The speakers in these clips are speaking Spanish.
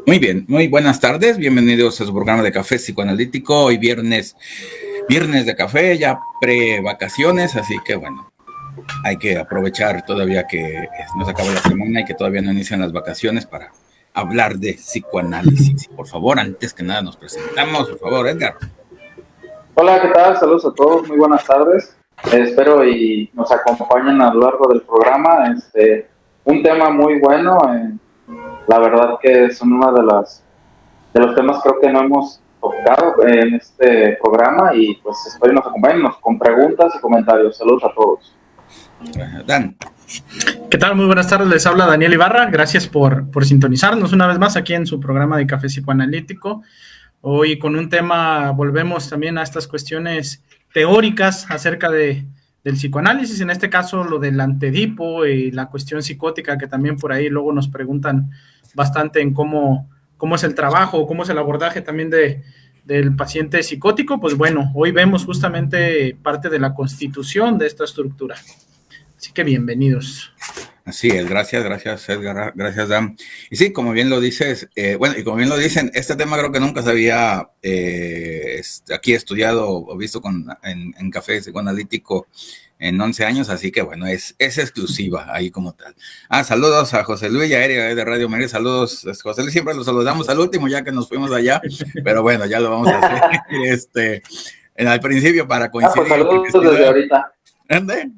Muy bien, muy buenas tardes, bienvenidos a su programa de Café Psicoanalítico. Hoy viernes de café, ya pre-vacaciones, así que bueno, hay que aprovechar todavía que nos acaba la semana y que todavía no inician las vacaciones para hablar de psicoanálisis. Por favor, antes que nada nos presentamos, por favor, Edgar. Hola, ¿qué tal? Saludos a todos, muy buenas tardes. Espero y nos acompañen a lo largo del programa. Un tema muy bueno, la verdad que son uno de los temas creo que no hemos tocado en este programa y pues espero y nos acompañen con preguntas y comentarios. Saludos a todos. Dan. ¿Qué tal? Muy buenas tardes, les habla Daniel Ibarra. Gracias por sintonizarnos una vez más aquí en su programa de Café Psicoanalítico. Hoy con un tema volvemos también a estas cuestiones teóricas acerca del psicoanálisis, en este caso lo del antedipo y la cuestión psicótica, que también por ahí luego nos preguntan bastante en cómo es el trabajo, cómo es el abordaje también del paciente psicótico. Pues bueno, hoy vemos justamente parte de la constitución de esta estructura. Así que bienvenidos. Así es, gracias Edgar, gracias Dan. Y sí, como bien lo dices, y como bien lo dicen, este tema creo que nunca se había aquí estudiado o visto en Café Psicoanalítico en 11 años, así que bueno, es exclusiva ahí como tal. Saludos a José Luis y a Erika de Radio María, saludos, José Luis, siempre los saludamos al último ya que nos fuimos allá, pero bueno, ya lo vamos a hacer al principio para coincidir. Pues saludos desde ahorita. ¿Dónde?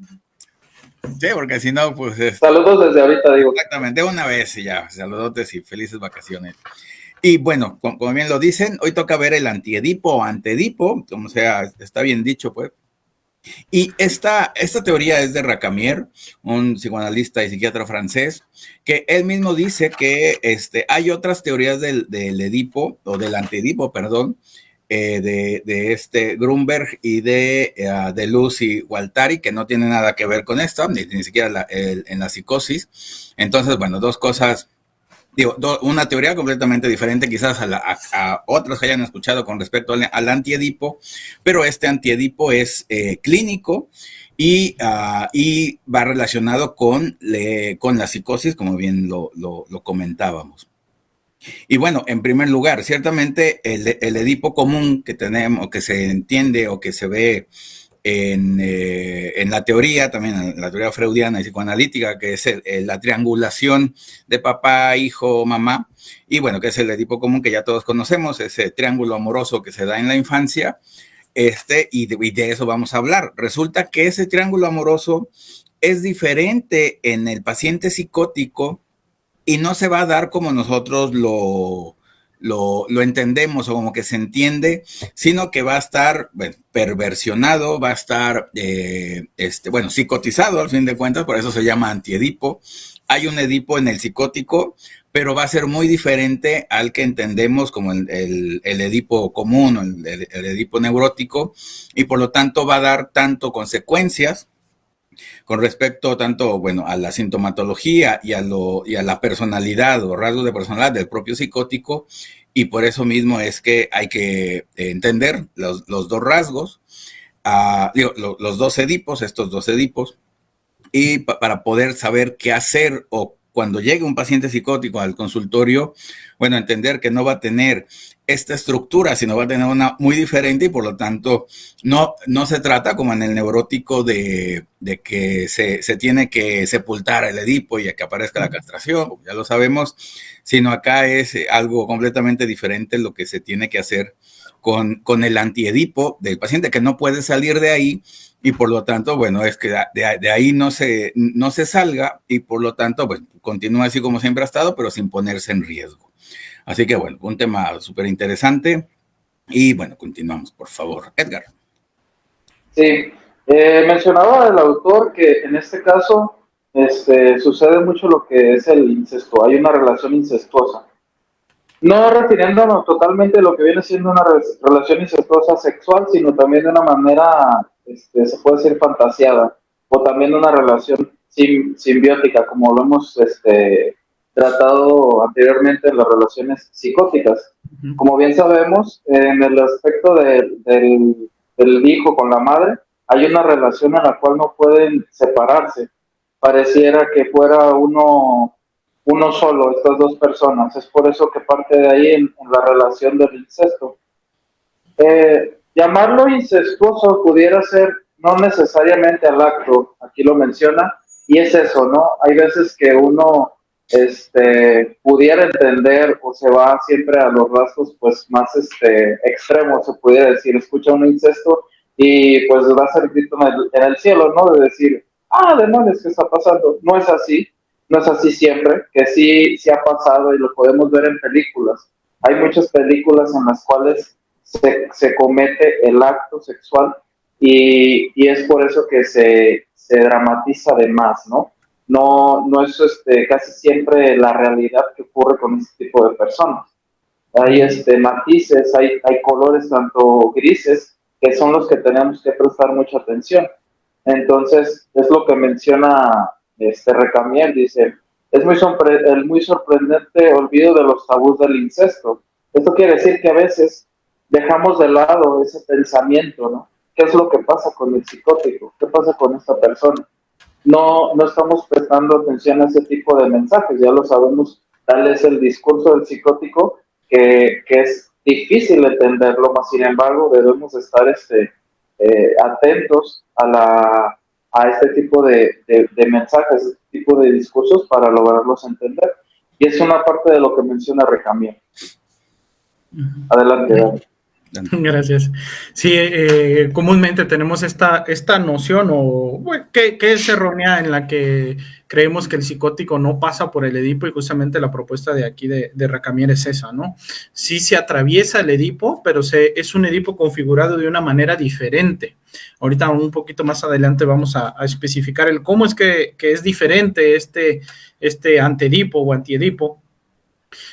Sí, porque si no, pues... Saludos desde ahorita, digo. Exactamente, una vez y ya, saludotes y felices vacaciones. Y bueno, como bien lo dicen, hoy toca ver el antiedipo o antedipo, como sea, está bien dicho, pues. Y esta teoría es de Racamier, un psicoanalista y psiquiatra francés, que él mismo dice que hay otras teorías del Edipo, o del antedipo, perdón, de Grunberg y de Luz y Guattari, que no tiene nada que ver con esto, ni siquiera en la psicosis. Entonces, bueno, dos cosas, una teoría completamente diferente quizás a otros que hayan escuchado con respecto al antiedipo, pero este antiedipo es clínico y va relacionado con la psicosis, como bien lo comentábamos. Y bueno, en primer lugar, ciertamente el Edipo común que tenemos, que se entiende o que se ve en la teoría, también en la teoría freudiana y psicoanalítica, que es la triangulación de papá, hijo, mamá, y bueno, que es el Edipo común que ya todos conocemos, ese triángulo amoroso que se da en la infancia, y de eso vamos a hablar. Resulta que ese triángulo amoroso es diferente en el paciente psicótico y no se va a dar como nosotros lo entendemos o como que se entiende, sino que va a estar perversionado, va a estar psicotizado al fin de cuentas, por eso se llama antiedipo. Hay un edipo en el psicótico, pero va a ser muy diferente al que entendemos como el edipo común, el edipo neurótico, y por lo tanto va a dar tanto consecuencias con respecto tanto, a la sintomatología y a la personalidad o rasgos de personalidad del propio psicótico, y por eso mismo es que hay que entender los dos rasgos, los dos edipos, estos dos edipos, y para poder saber qué hacer o cuando llegue un paciente psicótico al consultorio, entender que no va a tener esta estructura, sino va a tener una muy diferente y por lo tanto no se trata como en el neurótico de que se tiene que sepultar el Edipo y que aparezca la castración, ya lo sabemos, sino acá es algo completamente diferente lo que se tiene que hacer con el antiedipo del paciente que no puede salir de ahí. Y por lo tanto, es que de ahí no se salga y por lo tanto, continúa así como siempre ha estado, pero sin ponerse en riesgo. Así que un tema súper interesante. Y continuamos, por favor. Edgar. Sí, mencionaba el autor que en este caso sucede mucho lo que es el incesto, hay una relación incestuosa. No refiriéndonos totalmente a lo que viene siendo una relación incestuosa sexual, sino también de una manera, se puede decir, fantasiada, o también una relación simbiótica, como lo hemos tratado anteriormente en las relaciones psicóticas. Como bien sabemos, en el aspecto del hijo con la madre, hay una relación en la cual no pueden separarse. Pareciera que fuera uno uno solo, estas dos personas. Es por eso que parte de ahí en la relación del incesto. Llamarlo incestuoso pudiera ser no necesariamente al acto, aquí lo menciona, y es eso, ¿no? Hay veces que uno pudiera entender o se va siempre a los rasgos pues más extremos, se pudiera decir, escucha un incesto y pues va a ser grito en el cielo, ¿no? De decir, demonios, ¿qué está pasando? No es así, no es así siempre, que sí ha pasado y lo podemos ver en películas. Hay muchas películas en las cuales se comete el acto sexual y es por eso que se dramatiza de más, ¿no? No es casi siempre la realidad que ocurre con este tipo de personas. Hay matices, hay colores tanto grises que son los que tenemos que prestar mucha atención. Entonces, es lo que menciona Recamier, dice, es muy sorprendente olvido de los tabús del incesto. Esto quiere decir que a veces dejamos de lado ese pensamiento, ¿no? ¿Qué es lo que pasa con el psicótico? ¿Qué pasa con esta persona? No estamos prestando atención a ese tipo de mensajes, ya lo sabemos, tal es el discurso del psicótico que es difícil entenderlo, mas sin embargo debemos estar atentos a este tipo de mensajes, este tipo de discursos para lograrlos entender. Y es una parte de lo que menciona Recamier. Adelante, Dani. Gracias. Sí, comúnmente tenemos esta noción que es errónea, en la que creemos que el psicótico no pasa por el Edipo, y justamente la propuesta de aquí de Recamier es esa, ¿no? Sí se atraviesa el Edipo, pero es un Edipo configurado de una manera diferente. Ahorita un poquito más adelante vamos a especificar el cómo es que es diferente este antedipo o antiedipo.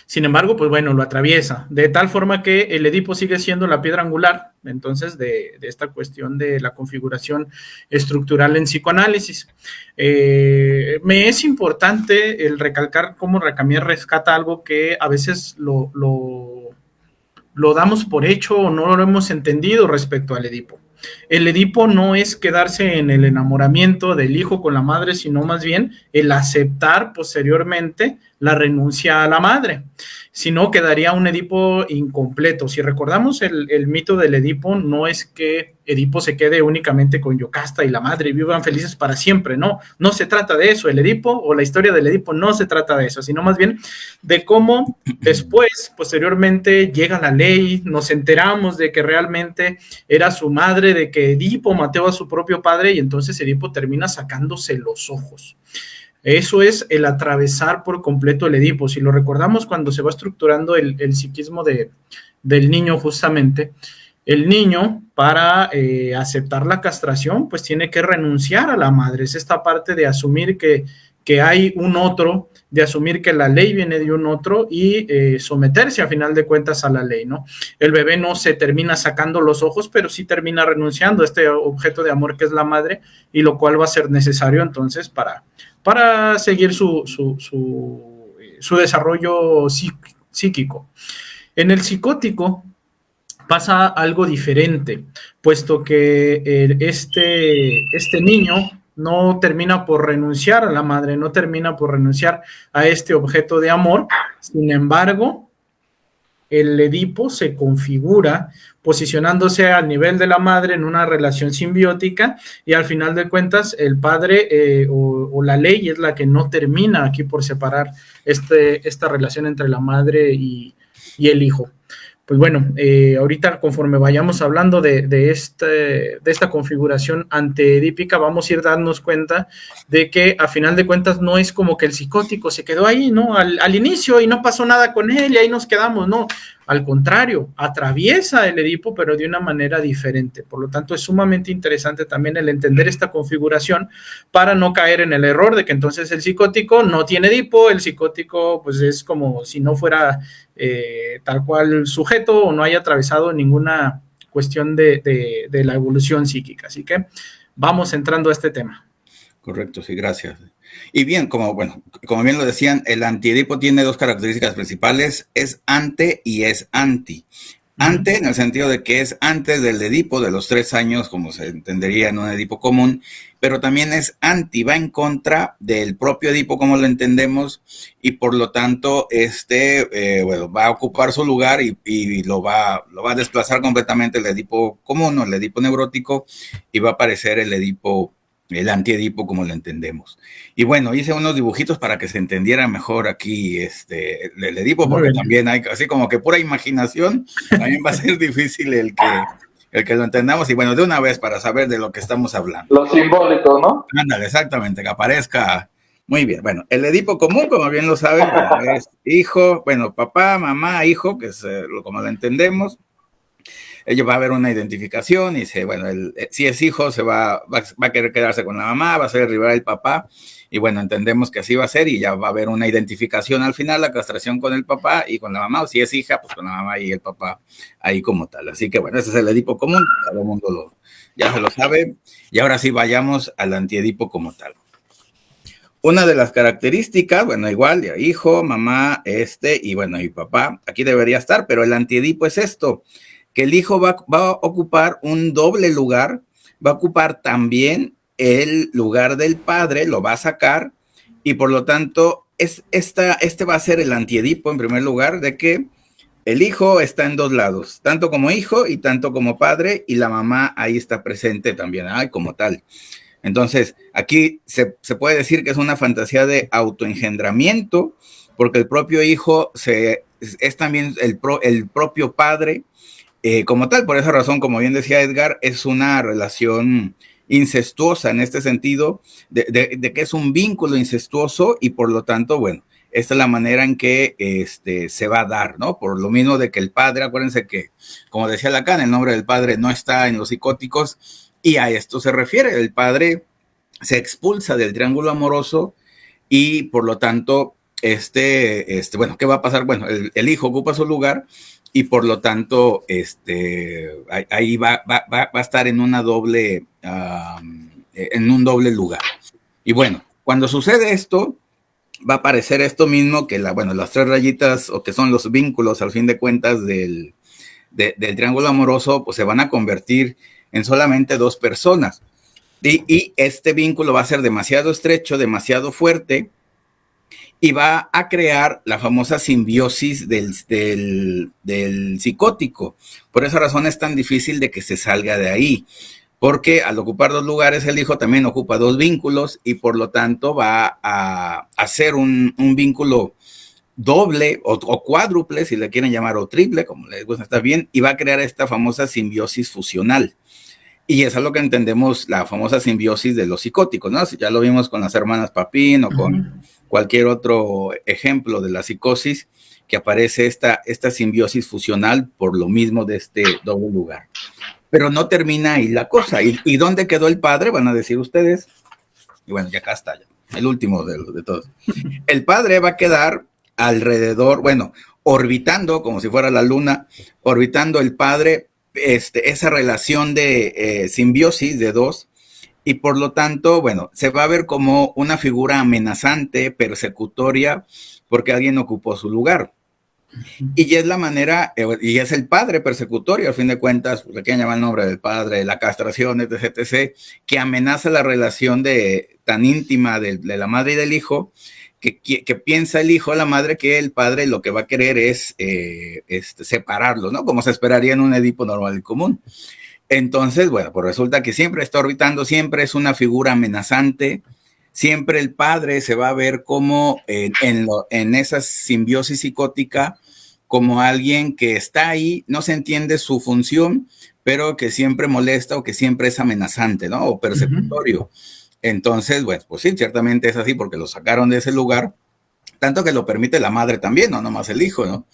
Sin embargo, pues bueno, lo atraviesa, de tal forma que el Edipo sigue siendo la piedra angular, entonces, de esta cuestión de la configuración estructural en psicoanálisis. Me es importante el recalcar cómo Recamier rescata algo que a veces lo damos por hecho o no lo hemos entendido respecto al Edipo. El Edipo no es quedarse en el enamoramiento del hijo con la madre, sino más bien el aceptar posteriormente la renuncia a la madre. Si no, quedaría un Edipo incompleto. Si recordamos el mito del Edipo, no es que Edipo se quede únicamente con Yocasta y la madre y vivan felices para siempre, no se trata de eso. El Edipo o la historia del Edipo no se trata de eso, sino más bien de cómo después, posteriormente, llega la ley, nos enteramos de que realmente era su madre, de que Edipo mató a su propio padre, y entonces Edipo termina sacándose los ojos. Eso es el atravesar por completo el Edipo. Si lo recordamos, cuando se va estructurando el psiquismo del niño, justamente, el niño, para aceptar la castración, pues tiene que renunciar a la madre. Es esta parte de asumir que hay un otro, de asumir que la ley viene de un otro y someterse a final de cuentas a la ley, ¿no? El bebé no se termina sacando los ojos, pero sí termina renunciando a este objeto de amor que es la madre, y lo cual va a ser necesario entonces para seguir su desarrollo psíquico. En el psicótico pasa algo diferente, puesto que este niño no termina por renunciar a la madre, no termina por renunciar a este objeto de amor. Sin embargo, el Edipo se configura posicionándose al nivel de la madre en una relación simbiótica, y al final de cuentas el padre o la ley es la que no termina aquí por separar esta relación entre la madre y el hijo. Pues bueno, ahorita conforme vayamos hablando de esta configuración anteedípica, vamos a ir dándonos cuenta de que a final de cuentas no es como que el psicótico se quedó ahí, ¿no? Al inicio y no pasó nada con él y ahí nos quedamos, no. Al contrario, atraviesa el Edipo, pero de una manera diferente. Por lo tanto, es sumamente interesante también el entender esta configuración para no caer en el error de que entonces el psicótico no tiene Edipo, el psicótico pues es como si no fuera tal cual sujeto o no haya atravesado ninguna cuestión de la evolución psíquica. Así que vamos entrando a este tema. Correcto, sí, gracias. Y bien, como bien lo decían, el antiedipo tiene dos características principales, es ante y es anti. Ante en el sentido de que es antes del Edipo, de los 3 años, como se entendería en un Edipo común, pero también es anti, va en contra del propio Edipo como lo entendemos, y por lo tanto bueno, va a ocupar su lugar y lo va a desplazar completamente el Edipo común o el Edipo neurótico, y va a aparecer el antiedipo como lo entendemos. Y bueno, hice unos dibujitos para que se entendiera mejor aquí el Edipo, porque también hay así como que pura imaginación, también va a ser difícil el que lo entendamos. Y bueno, de una vez para saber de lo que estamos hablando. Lo simbólico, ¿no? Ándale, exactamente, que aparezca. Muy bien, bueno, el Edipo común, como bien lo saben, es hijo, bueno, papá, mamá, hijo, que es como lo entendemos. Ello va a haber una identificación y bueno, si es hijo se va a querer quedarse con la mamá, va a ser rival del papá, y bueno, entendemos que así va a ser y ya va a haber una identificación al final, la castración con el papá y con la mamá, o si es hija, pues con la mamá y el papá ahí como tal. Así que bueno, ese es el Edipo común, todo el mundo ya se lo sabe, y ahora sí vayamos al antiedipo como tal. Una de las características, bueno, igual, hijo, mamá, y bueno, y papá, aquí debería estar, pero el antiedipo es esto, que el hijo va a ocupar un doble lugar, va a ocupar también el lugar del padre, lo va a sacar, y por lo tanto, va a ser el antiedipo en primer lugar, de que el hijo está en dos lados, tanto como hijo y tanto como padre, y la mamá ahí está presente también, como tal. Entonces, aquí se puede decir que es una fantasía de autoengendramiento, porque el propio hijo es también el propio padre, como tal. Por esa razón, como bien decía Edgar, es una relación incestuosa en este sentido, de que es un vínculo incestuoso, y por lo tanto, bueno, esta es la manera en que se va a dar, ¿no? Por lo mismo de que el padre, acuérdense que, como decía Lacan, el nombre del padre no está en los psicóticos, y a esto se refiere. El padre se expulsa del triángulo amoroso y por lo tanto, bueno, ¿qué va a pasar? Bueno, el hijo ocupa su lugar y por lo tanto, ahí va a estar en una doble, en un doble lugar. Y bueno, cuando sucede esto, va a aparecer esto mismo que las tres rayitas, o que son los vínculos al fin de cuentas del triángulo amoroso, pues se van a convertir en solamente dos personas. Y este vínculo va a ser demasiado estrecho, demasiado fuerte, y va a crear la famosa simbiosis del psicótico. Por esa razón es tan difícil de que se salga de ahí, porque al ocupar dos lugares, el hijo también ocupa dos vínculos, y por lo tanto va a hacer un vínculo doble o cuádruple, si le quieren llamar, o triple, como les gusta, está bien, y va a crear esta famosa simbiosis fusional. Y eso es lo que entendemos, la famosa simbiosis de los psicóticos, ¿no? Ya lo vimos con las hermanas Papin o con cualquier otro ejemplo de la psicosis, que aparece esta simbiosis fusional por lo mismo de este doble lugar. Pero no termina ahí la cosa. ¿Y dónde quedó el padre? Van a decir ustedes. Y bueno, ya acá está, ya, el último de todos. El padre va a quedar alrededor, bueno, orbitando, como si fuera la luna, orbitando el padre, esa relación de simbiosis de dos, y por lo tanto, bueno, se va a ver como una figura amenazante, persecutoria, porque alguien ocupó su lugar. Y es la manera, y es el padre persecutorio, al fin de cuentas, pues le quieren llamar el nombre del padre, la castración, etc., etc., que amenaza la relación tan íntima de la madre y del hijo, que piensa el hijo, la madre, que el padre lo que va a querer es separarlos, ¿no? Como se esperaría en un Edipo normal y común. Entonces, bueno, pues resulta que siempre está orbitando, siempre es una figura amenazante, siempre el padre se va a ver como en esa simbiosis psicótica, como alguien que está ahí, no se entiende su función, pero que siempre molesta o que siempre es amenazante, ¿no? O persecutorio. Entonces, bueno, pues sí, ciertamente es así porque lo sacaron de ese lugar, tanto que lo permite la madre también, no nomás el hijo, ¿no?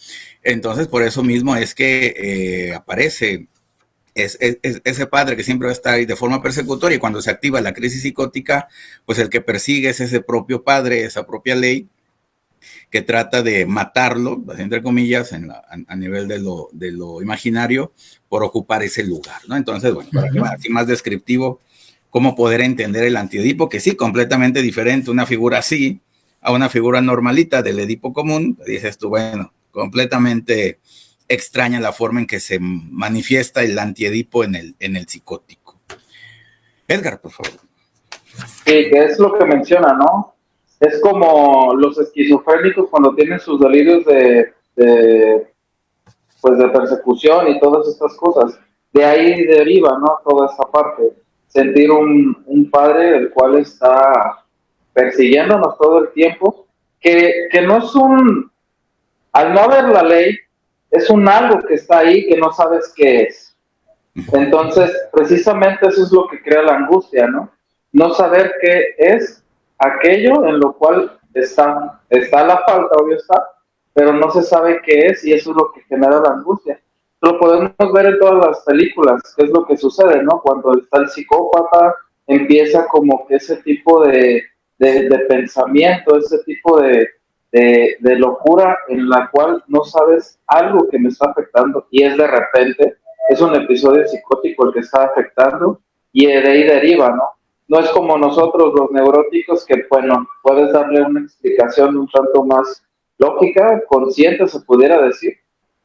Entonces, por eso mismo es que aparece ese padre que siempre va a estar ahí de forma persecutoria, y cuando se activa la crisis psicótica, pues el que persigue es ese propio padre, esa propia ley, que trata de matarlo, entre comillas, a nivel de lo imaginario, por ocupar ese lugar, ¿no? Entonces, bueno, para que así más descriptivo, cómo poder entender el antiedipo, que sí, completamente diferente, una figura así, a una figura normalita del Edipo común, dices tú, bueno, completamente extraña la forma en que se manifiesta el antiedipo en el psicótico. Edgar, por favor. Sí, que es lo que menciona, ¿no? Es como los esquizofrénicos cuando tienen sus delirios pues de persecución y todas estas cosas. De ahí deriva, ¿no? Toda esta parte. Sentir un padre el cual está persiguiéndonos todo el tiempo, que no es al no haber la ley, es un algo que está ahí que no sabes qué es. Entonces, precisamente eso es lo que crea la angustia, ¿no? No saber qué es aquello en lo cual está la falta, obvio está, pero no se sabe qué es y eso es lo que genera la angustia. Lo podemos ver en todas las películas, qué es lo que sucede, ¿no? Cuando está el psicópata, empieza como que ese tipo de pensamiento, ese tipo de locura en la cual no sabes algo que me está afectando y es de repente, es un episodio psicótico el que está afectando y de ahí deriva, ¿no? No es como nosotros los neuróticos que, bueno, puedes darle una explicación un tanto más lógica, consciente se pudiera decir,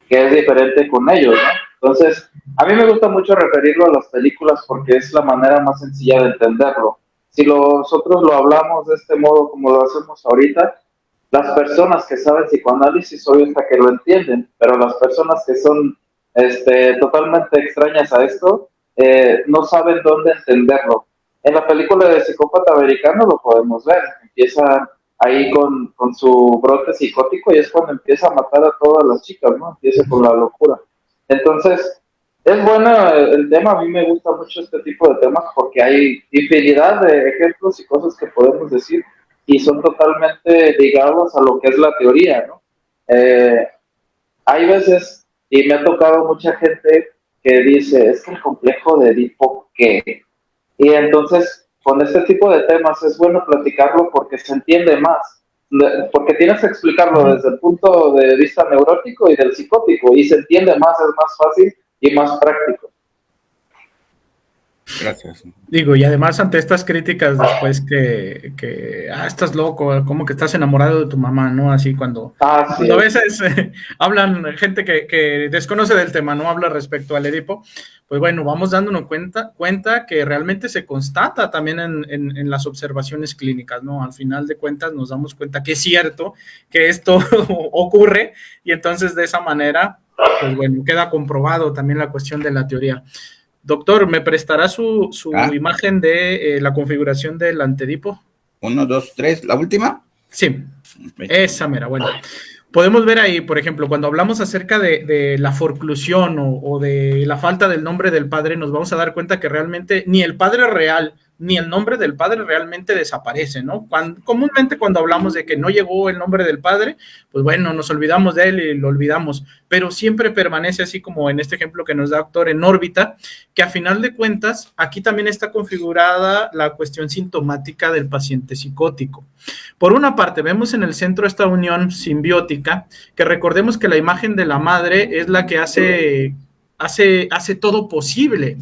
que es diferente con ellos, ¿no? Entonces, a mí me gusta mucho referirlo a las películas porque es la manera más sencilla de entenderlo. Si nosotros lo hablamos de este modo como lo hacemos ahorita, las personas que saben psicoanálisis, obvio hasta que lo entienden, pero las personas que son totalmente extrañas a esto, no saben dónde entenderlo. En la película de Psicópata Americano lo podemos ver, empieza ahí con su brote psicótico y es cuando empieza a matar a todas las chicas, ¿no? Empieza con la locura. Entonces, es bueno el tema, a mí me gusta mucho este tipo de temas porque hay infinidad de ejemplos y cosas que podemos decir y son totalmente ligados a lo que es la teoría, ¿no? Hay veces, y me ha tocado mucha gente que dice, es que el complejo de Edipo, ¿qué? Y entonces, con este tipo de temas es bueno platicarlo porque se entiende más, porque tienes que explicarlo desde el punto de vista neurótico y del psicótico, y se entiende más, es más fácil y más práctico. Gracias. Digo, y además ante estas críticas después que estás loco, como que estás enamorado de tu mamá, ¿no? Así cuando a veces hablan gente que desconoce del tema, no habla respecto al Edipo, pues bueno, vamos dándonos cuenta que realmente se constata también en las observaciones clínicas, ¿no? Al final de cuentas nos damos cuenta que es cierto que esto ocurre y entonces de esa manera, pues bueno, queda comprobado también la cuestión de la teoría. Doctor, ¿me prestará su imagen de la configuración del antedipo? 1, 2, 3, ¿la última? Sí, esa mera, bueno. Podemos ver ahí, por ejemplo, cuando hablamos acerca de la forclusión o de la falta del nombre del padre, nos vamos a dar cuenta que realmente ni el padre real ni el nombre del padre realmente desaparece, ¿no? Comúnmente cuando hablamos de que no llegó el nombre del padre, pues bueno, nos olvidamos de él y lo olvidamos, pero siempre permanece así como en este ejemplo que nos da doctor en órbita, que a final de cuentas, aquí también está configurada la cuestión sintomática del paciente psicótico. Por una parte, vemos en el centro esta unión simbiótica, que recordemos que la imagen de la madre es la que hace todo posible.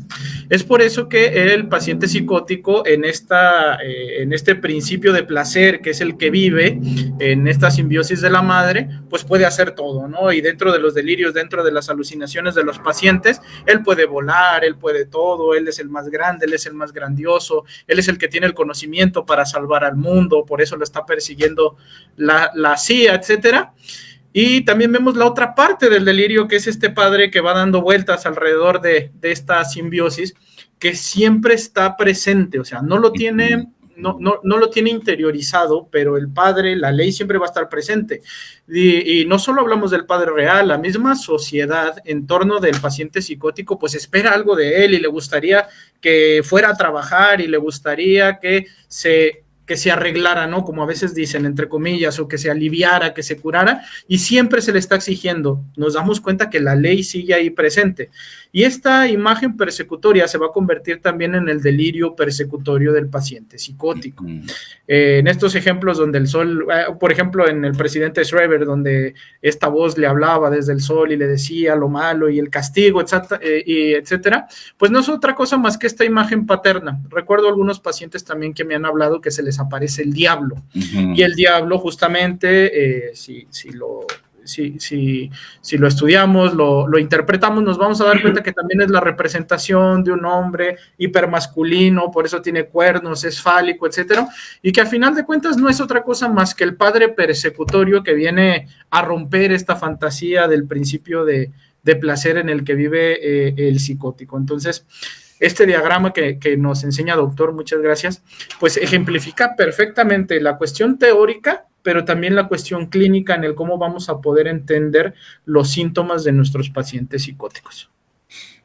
Es por eso que el paciente psicótico en este principio de placer, que es el que vive en esta simbiosis de la madre, pues puede hacer todo, ¿no? Y dentro de los delirios, dentro de las alucinaciones de los pacientes, él puede volar, él puede todo, él es el más grande, él es el más grandioso, él es el que tiene el conocimiento para salvar al mundo, por eso lo está persiguiendo la CIA, etcétera. Y también vemos la otra parte del delirio, que es este padre que va dando vueltas alrededor de esta simbiosis, que siempre está presente, o sea, no lo tiene interiorizado, pero el padre, la ley siempre va a estar presente. Y no solo hablamos del padre real, la misma sociedad en torno del paciente psicótico, pues espera algo de él y le gustaría que fuera a trabajar y le gustaría que se arreglara, ¿no? Como a veces dicen, entre comillas, o que se aliviara, que se curara, y siempre se le está exigiendo. Nos damos cuenta que la ley sigue ahí presente. Y esta imagen persecutoria se va a convertir también en el delirio persecutorio del paciente psicótico. En estos ejemplos donde el sol, por ejemplo, en el presidente Schreiber, donde esta voz le hablaba desde el sol y le decía lo malo y el castigo, etcétera, pues no es otra cosa más que esta imagen paterna. Recuerdo algunos pacientes también que me han hablado que se les aparece el diablo. Y el diablo justamente, si si lo estudiamos, lo interpretamos, nos vamos a dar cuenta que también es la representación de un hombre hipermasculino, por eso tiene cuernos, es fálico, etcétera, y que a final de cuentas no es otra cosa más que el padre persecutorio que viene a romper esta fantasía del principio de placer en el que vive el psicótico. Entonces, este diagrama que nos enseña, doctor, muchas gracias, pues ejemplifica perfectamente la cuestión teórica, pero también la cuestión clínica en el cómo vamos a poder entender los síntomas de nuestros pacientes psicóticos.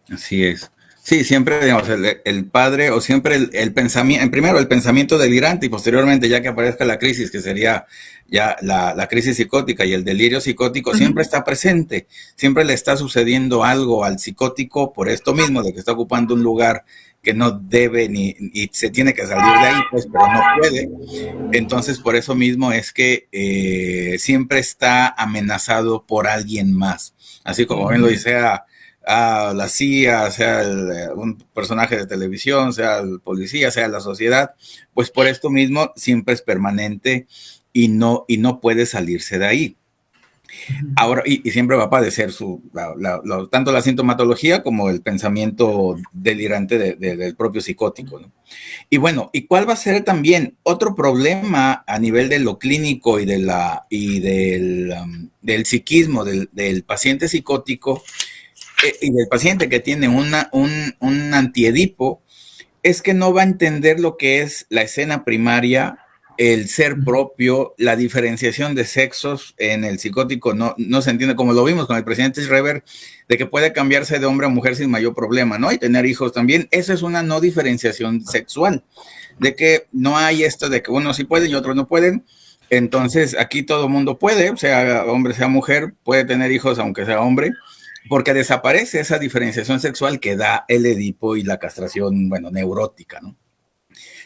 Así es. Sí, siempre, digamos, el padre o siempre el pensamiento, primero el pensamiento delirante y posteriormente ya que aparezca la crisis, que sería ya la crisis psicótica y el delirio psicótico, siempre está presente, siempre le está sucediendo algo al psicótico por esto mismo, de que está ocupando un lugar que no debe y se tiene que salir de ahí, pues, pero no puede. Entonces, por eso mismo es que siempre está amenazado por alguien más. Así como bien lo dice a la CIA, sea un personaje de televisión, sea el policía, sea la sociedad, pues por esto mismo siempre es permanente y no puede salirse de ahí. Ahora, y siempre va a padecer tanto la sintomatología como el pensamiento delirante del propio psicótico, ¿no? Y bueno, ¿y cuál va a ser también otro problema a nivel de lo clínico y del psiquismo del paciente psicótico y del paciente que tiene un antiedipo? Es que no va a entender lo que es la escena primaria, el ser propio, la diferenciación de sexos en el psicótico no se entiende, como lo vimos con el presidente Schreber, de que puede cambiarse de hombre a mujer sin mayor problema, ¿no? Y tener hijos también. Eso es una no diferenciación sexual, de que no hay esto de que unos sí pueden y otros no pueden. Entonces, aquí todo mundo puede, sea hombre, sea mujer, puede tener hijos aunque sea hombre, porque desaparece esa diferenciación sexual que da el Edipo y la castración, bueno, neurótica, ¿no?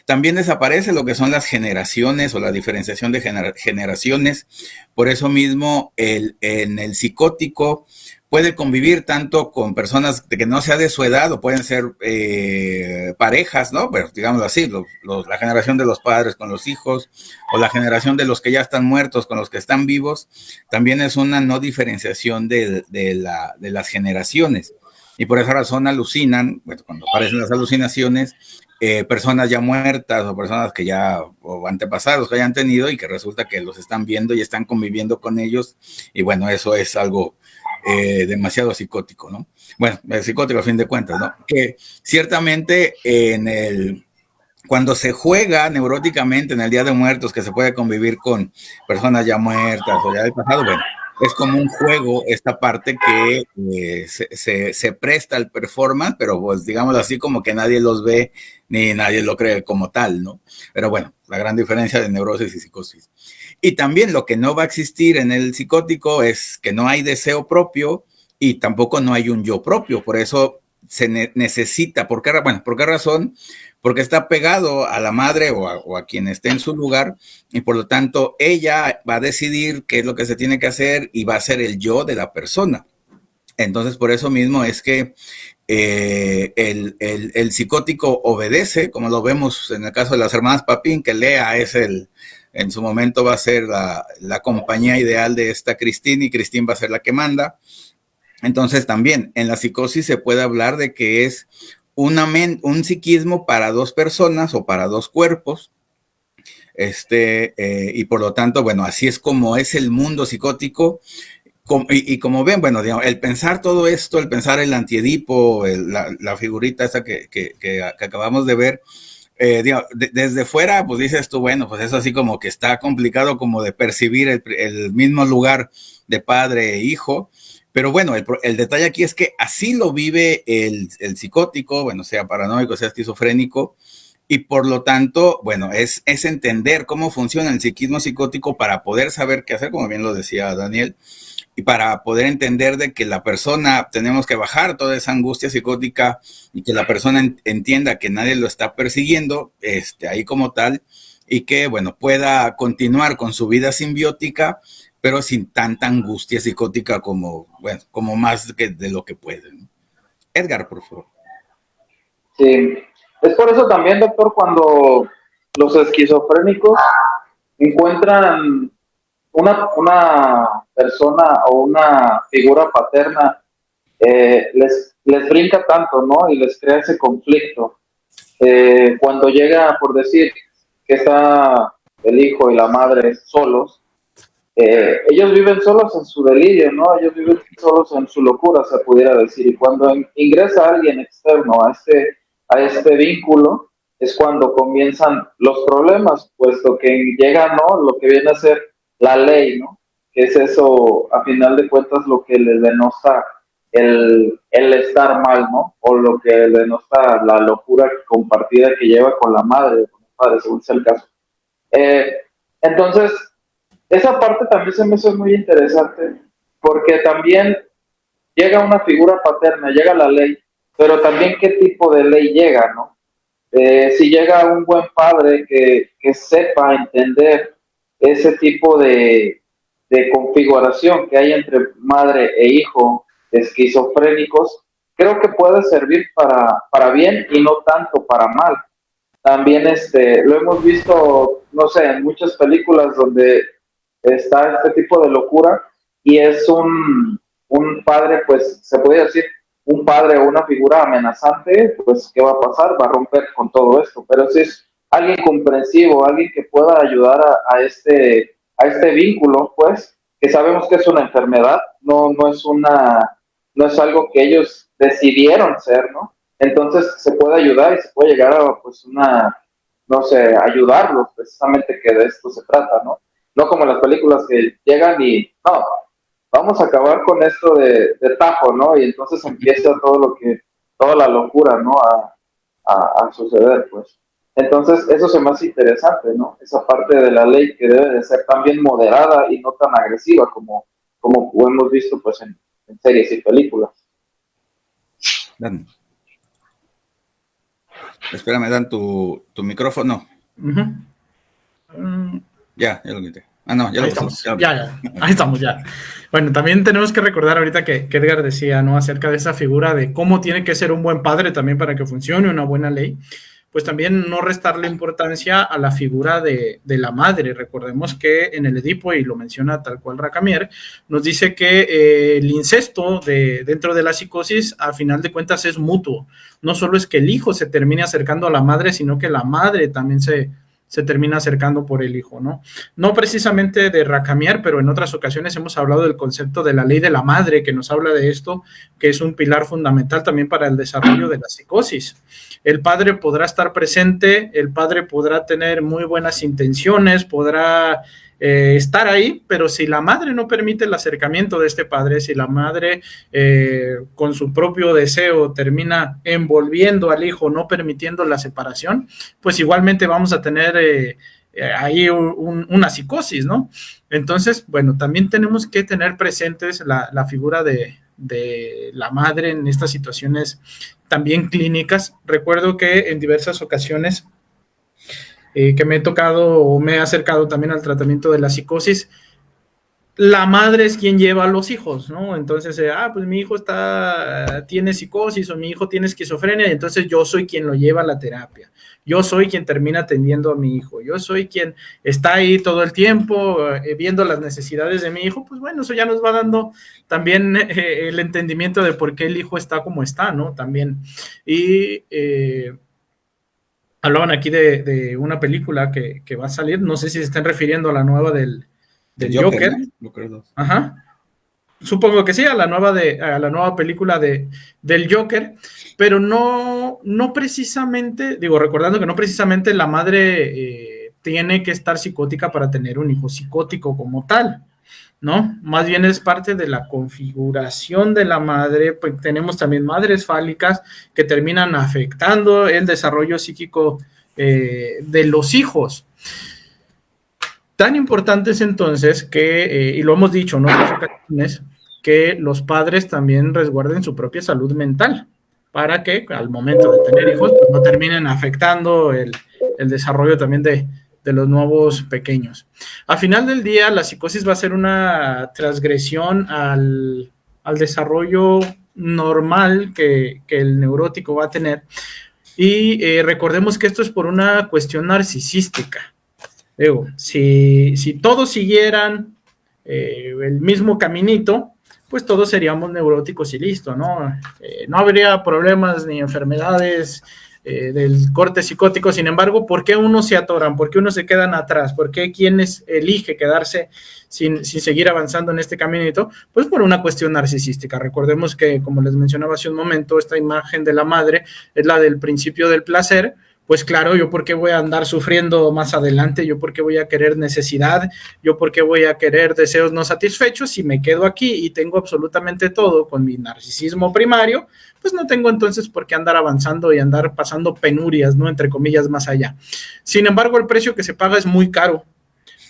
También desaparece lo que son las generaciones o la diferenciación de generaciones. Por eso mismo, en el psicótico puede convivir tanto con personas que no sea de su edad o pueden ser parejas, ¿no? Pero digámoslo así, la generación de los padres con los hijos o la generación de los que ya están muertos con los que están vivos, también es una no diferenciación de las generaciones. Y por esa razón alucinan, bueno, cuando aparecen las alucinaciones, personas ya muertas o personas que ya, o antepasados que hayan tenido y que resulta que los están viendo y están conviviendo con ellos. Y bueno, eso es algo demasiado psicótico, ¿no? Bueno, psicótico a fin de cuentas, ¿no? Que ciertamente cuando se juega neuróticamente en el Día de Muertos, que se puede convivir con personas ya muertas o ya del pasado, bueno, es como un juego esta parte que se presta al performance, pero pues digámoslo así, como que nadie los ve ni nadie lo cree como tal, ¿no? Pero bueno, la gran diferencia de neurosis y psicosis. Y también lo que no va a existir en el psicótico es que no hay deseo propio y tampoco no hay un yo propio, por eso se necesita, ¿por qué razón? Porque está pegado a la madre o a quien esté en su lugar y por lo tanto ella va a decidir qué es lo que se tiene que hacer y va a ser el yo de la persona. Entonces por eso mismo es que el psicótico obedece, como lo vemos en el caso de las hermanas Papin, que Lea en su momento va a ser la compañía ideal de esta Christine y Christine va a ser la que manda. Entonces también en la psicosis se puede hablar de que es un psiquismo para dos personas o para dos cuerpos, y por lo tanto, bueno, así es como es el mundo psicótico. Y como ven, bueno, digamos, el pensar todo esto, el pensar el antiedipo, la figurita esa que acabamos de ver, digamos, desde fuera, pues dices tú, bueno, pues eso así como que está complicado como de percibir el mismo lugar de padre e hijo. Pero bueno, el detalle aquí es que así lo vive el psicótico, bueno, sea paranoico, sea esquizofrénico, y por lo tanto, bueno, es entender cómo funciona el psiquismo psicótico para poder saber qué hacer, como bien lo decía Daniel, y para poder entender de que la persona, tenemos que bajar toda esa angustia psicótica y que la persona entienda que nadie lo está persiguiendo, ahí como tal, y que, bueno, pueda continuar con su vida simbiótica, pero sin tanta angustia psicótica como más que de lo que pueden. Edgar, por favor. Sí, es por eso también, doctor, cuando los esquizofrénicos encuentran una persona o una figura paterna les brinca tanto, ¿no? Y les crea ese conflicto. Cuando llega, por decir, que está el hijo y la madre solos, ellos viven solos en su delirio, ¿no? Ellos viven solos en su locura, se pudiera decir. Y cuando ingresa alguien externo a este vínculo, es cuando comienzan los problemas, puesto que llega, ¿no? Lo que viene a ser la ley, ¿no? Que es eso, a final de cuentas, lo que le denota el estar mal, ¿no? O lo que le denota la locura compartida que lleva con la madre, con el padre, según sea el caso. Entonces, esa parte también se me hace muy interesante, porque también llega una figura paterna, llega la ley, pero también qué tipo de ley llega, ¿no? Si llega un buen padre que sepa entender ese tipo de configuración que hay entre madre e hijo esquizofrénicos, creo que puede servir para bien y no tanto para mal. También lo hemos visto, no sé, en muchas películas donde está este tipo de locura y es un padre, pues se puede decir, un padre o una figura amenazante, pues ¿qué va a pasar? Va a romper con todo esto, pero si es alguien comprensivo, alguien que pueda ayudar a este vínculo, pues, que sabemos que es una enfermedad, no es algo que ellos decidieron ser, ¿no? Entonces se puede ayudar y se puede llegar a, pues, no sé, ayudarlos, precisamente que de esto se trata, ¿no? No como las películas que llegan y, no, vamos a acabar con esto de tajo, ¿no? Y entonces empieza toda la locura, ¿no? A suceder, pues. Entonces, eso se me hace interesante, ¿no? Esa parte de la ley que debe de ser también moderada y no tan agresiva como hemos visto, pues, en series y películas. Dan. Espérame, Dan, tu micrófono. Ya lo quité. No, ya lo estamos. Ya. Ahí estamos, ya. Bueno, también tenemos que recordar ahorita que Edgar decía, ¿no? Acerca de esa figura de cómo tiene que ser un buen padre también para que funcione una buena ley. Pues también no restarle importancia a la figura de la madre. Recordemos que en el Edipo, y lo menciona tal cual Racamier, nos dice que el incesto dentro de la psicosis, a final de cuentas, es mutuo. No solo es que el hijo se termine acercando a la madre, sino que la madre también se termina acercando por el hijo, ¿no? No precisamente de Racamier, pero en otras ocasiones hemos hablado del concepto de la ley de la madre, que nos habla de esto, que es un pilar fundamental también para el desarrollo de la psicosis. El padre podrá estar presente, el padre podrá tener muy buenas intenciones, podrá estar ahí, pero si la madre no permite el acercamiento de este padre, si la madre con su propio deseo termina envolviendo al hijo, no permitiendo la separación, pues igualmente vamos a tener ahí una psicosis, ¿no? Entonces, bueno, también tenemos que tener presentes la figura de la madre en estas situaciones también clínicas. Recuerdo que en diversas ocasiones que me he tocado o me he acercado también al tratamiento de la psicosis, la madre es quien lleva a los hijos, ¿no? Entonces, pues mi hijo tiene psicosis o mi hijo tiene esquizofrenia, y entonces yo soy quien lo lleva a la terapia. Yo soy quien termina atendiendo a mi hijo. Yo soy quien está ahí todo el tiempo viendo las necesidades de mi hijo. Pues bueno, eso ya nos va dando también el entendimiento de por qué el hijo está como está, ¿no? También. Y hablaban aquí de una película que va a salir. No sé si se están refiriendo a la nueva del Joker. ¿No? Ajá. Supongo que sí, a la nueva película del Joker, pero no precisamente, recordando que no precisamente la madre tiene que estar psicótica para tener un hijo psicótico como tal, ¿no? Más bien es parte de la configuración de la madre. Pues tenemos también madres fálicas que terminan afectando el desarrollo psíquico de los hijos. Tan importante es entonces que, y lo hemos dicho en otras ocasiones, que los padres también resguarden su propia salud mental para que al momento de tener hijos pues no terminen afectando el desarrollo también de los nuevos pequeños. Al final del día, la psicosis va a ser una transgresión al desarrollo normal que el neurótico va a tener, y recordemos que esto es por una cuestión narcisística. Si todos siguieran el mismo caminito, pues todos seríamos neuróticos y listo, ¿no? No habría problemas ni enfermedades del corte psicótico. Sin embargo, ¿por qué unos se atoran? ¿Por qué unos se quedan atrás? ¿Por qué quienes elige quedarse sin seguir avanzando en este caminito? Pues por una cuestión narcisística. Recordemos que, como les mencionaba hace un momento, esta imagen de la madre es la del principio del placer. Pues claro, yo por qué voy a andar sufriendo más adelante, yo por qué voy a querer necesidad, yo por qué voy a querer deseos no satisfechos si me quedo aquí y tengo absolutamente todo con mi narcisismo primario, pues no tengo entonces por qué andar avanzando y andar pasando penurias, ¿no? Entre comillas, más allá. Sin embargo, el precio que se paga es muy caro,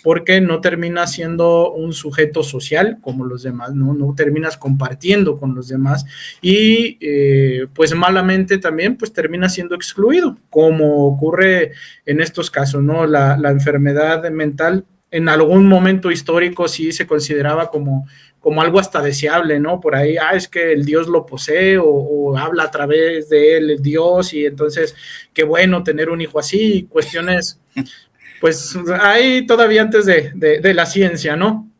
porque no terminas siendo un sujeto social como los demás, no terminas compartiendo con los demás y pues malamente también pues terminas siendo excluido, como ocurre en estos casos, ¿no? La enfermedad mental en algún momento histórico sí se consideraba como algo hasta deseable, ¿no? Por ahí, es que el Dios lo posee o habla a través de él el Dios y entonces qué bueno tener un hijo así, cuestiones pues hay todavía antes de la ciencia, ¿no?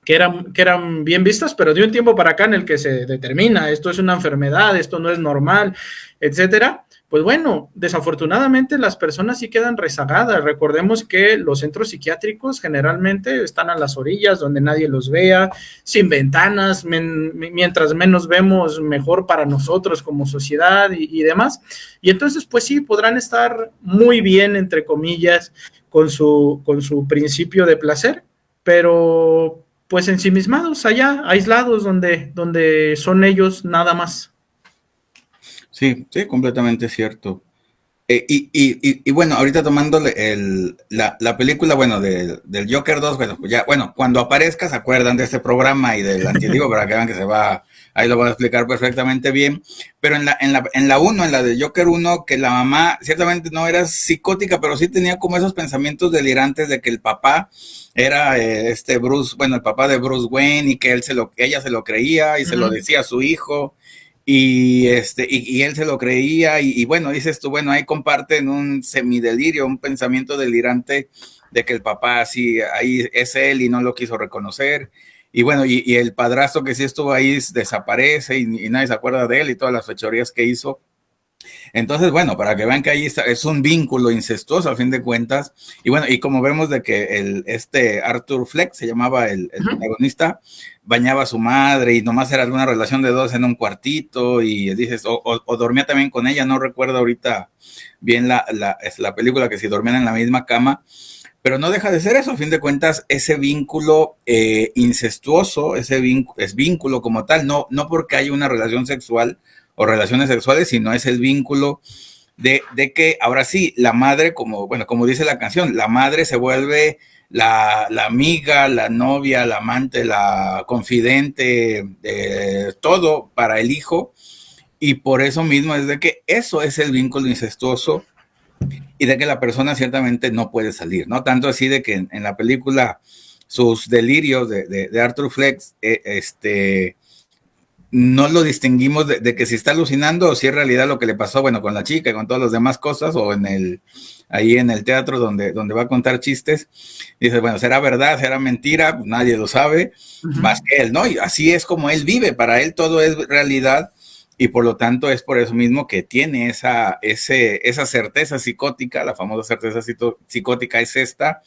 Que eran bien vistas, pero de un tiempo para acá en el que se determina, esto es una enfermedad, esto no es normal, etcétera. Pues bueno, desafortunadamente las personas sí quedan rezagadas. Recordemos que los centros psiquiátricos generalmente están a las orillas, donde nadie los vea, sin ventanas, mientras menos vemos, mejor para nosotros como sociedad y demás. Y entonces, pues sí, podrán estar muy bien, entre comillas, con su principio de placer, pero pues ensimismados allá, aislados, donde son ellos nada más. Sí, sí, completamente cierto. Y bueno, ahorita tomándole la película, bueno, del Joker 2, bueno, pues ya, bueno, cuando aparezca se acuerdan de este programa y del antiguo para que vean que ahí lo voy a explicar perfectamente bien, pero en la 1, en la de Joker 1, que la mamá ciertamente no era psicótica, pero sí tenía como esos pensamientos delirantes de que el papá era Bruce, bueno, el papá de Bruce Wayne y que ella se lo creía y se lo decía a su hijo. Y él se lo creía y bueno, dices tú, bueno, ahí comparten un semidelirio, un pensamiento delirante de que el papá sí, ahí es él y no lo quiso reconocer. Y bueno, y el padrastro que sí estuvo ahí desaparece y nadie se acuerda de él y todas las fechorías que hizo. Entonces, bueno, para que vean que ahí es un vínculo incestuoso a fin de cuentas. Y bueno, y como vemos de que Arthur Fleck se llamaba el protagonista, bañaba a su madre y nomás era alguna relación de dos en un cuartito y dices, o dormía también con ella, no recuerdo ahorita bien la película, que si dormían en la misma cama, pero no deja de ser eso, a fin de cuentas, ese vínculo incestuoso, es vínculo como tal, no porque haya una relación sexual o relaciones sexuales, sino es el vínculo de que ahora sí, la madre, como dice la canción, la madre se vuelve la amiga, la novia, la amante, la confidente, todo para el hijo, y por eso mismo es de que eso es el vínculo incestuoso y de que la persona ciertamente no puede salir, ¿no? Tanto así de que en la película sus delirios de Arthur Fleck, no lo distinguimos de que si está alucinando o si es realidad lo que le pasó, bueno, con la chica y con todas las demás cosas, o ahí en el teatro donde va a contar chistes. Dice, bueno, ¿será verdad? ¿Será mentira? Pues nadie lo sabe, más que él, ¿no? Y así es como él vive, para él todo es realidad, y por lo tanto es por eso mismo que tiene esa certeza psicótica, la famosa certeza psicótica es esta,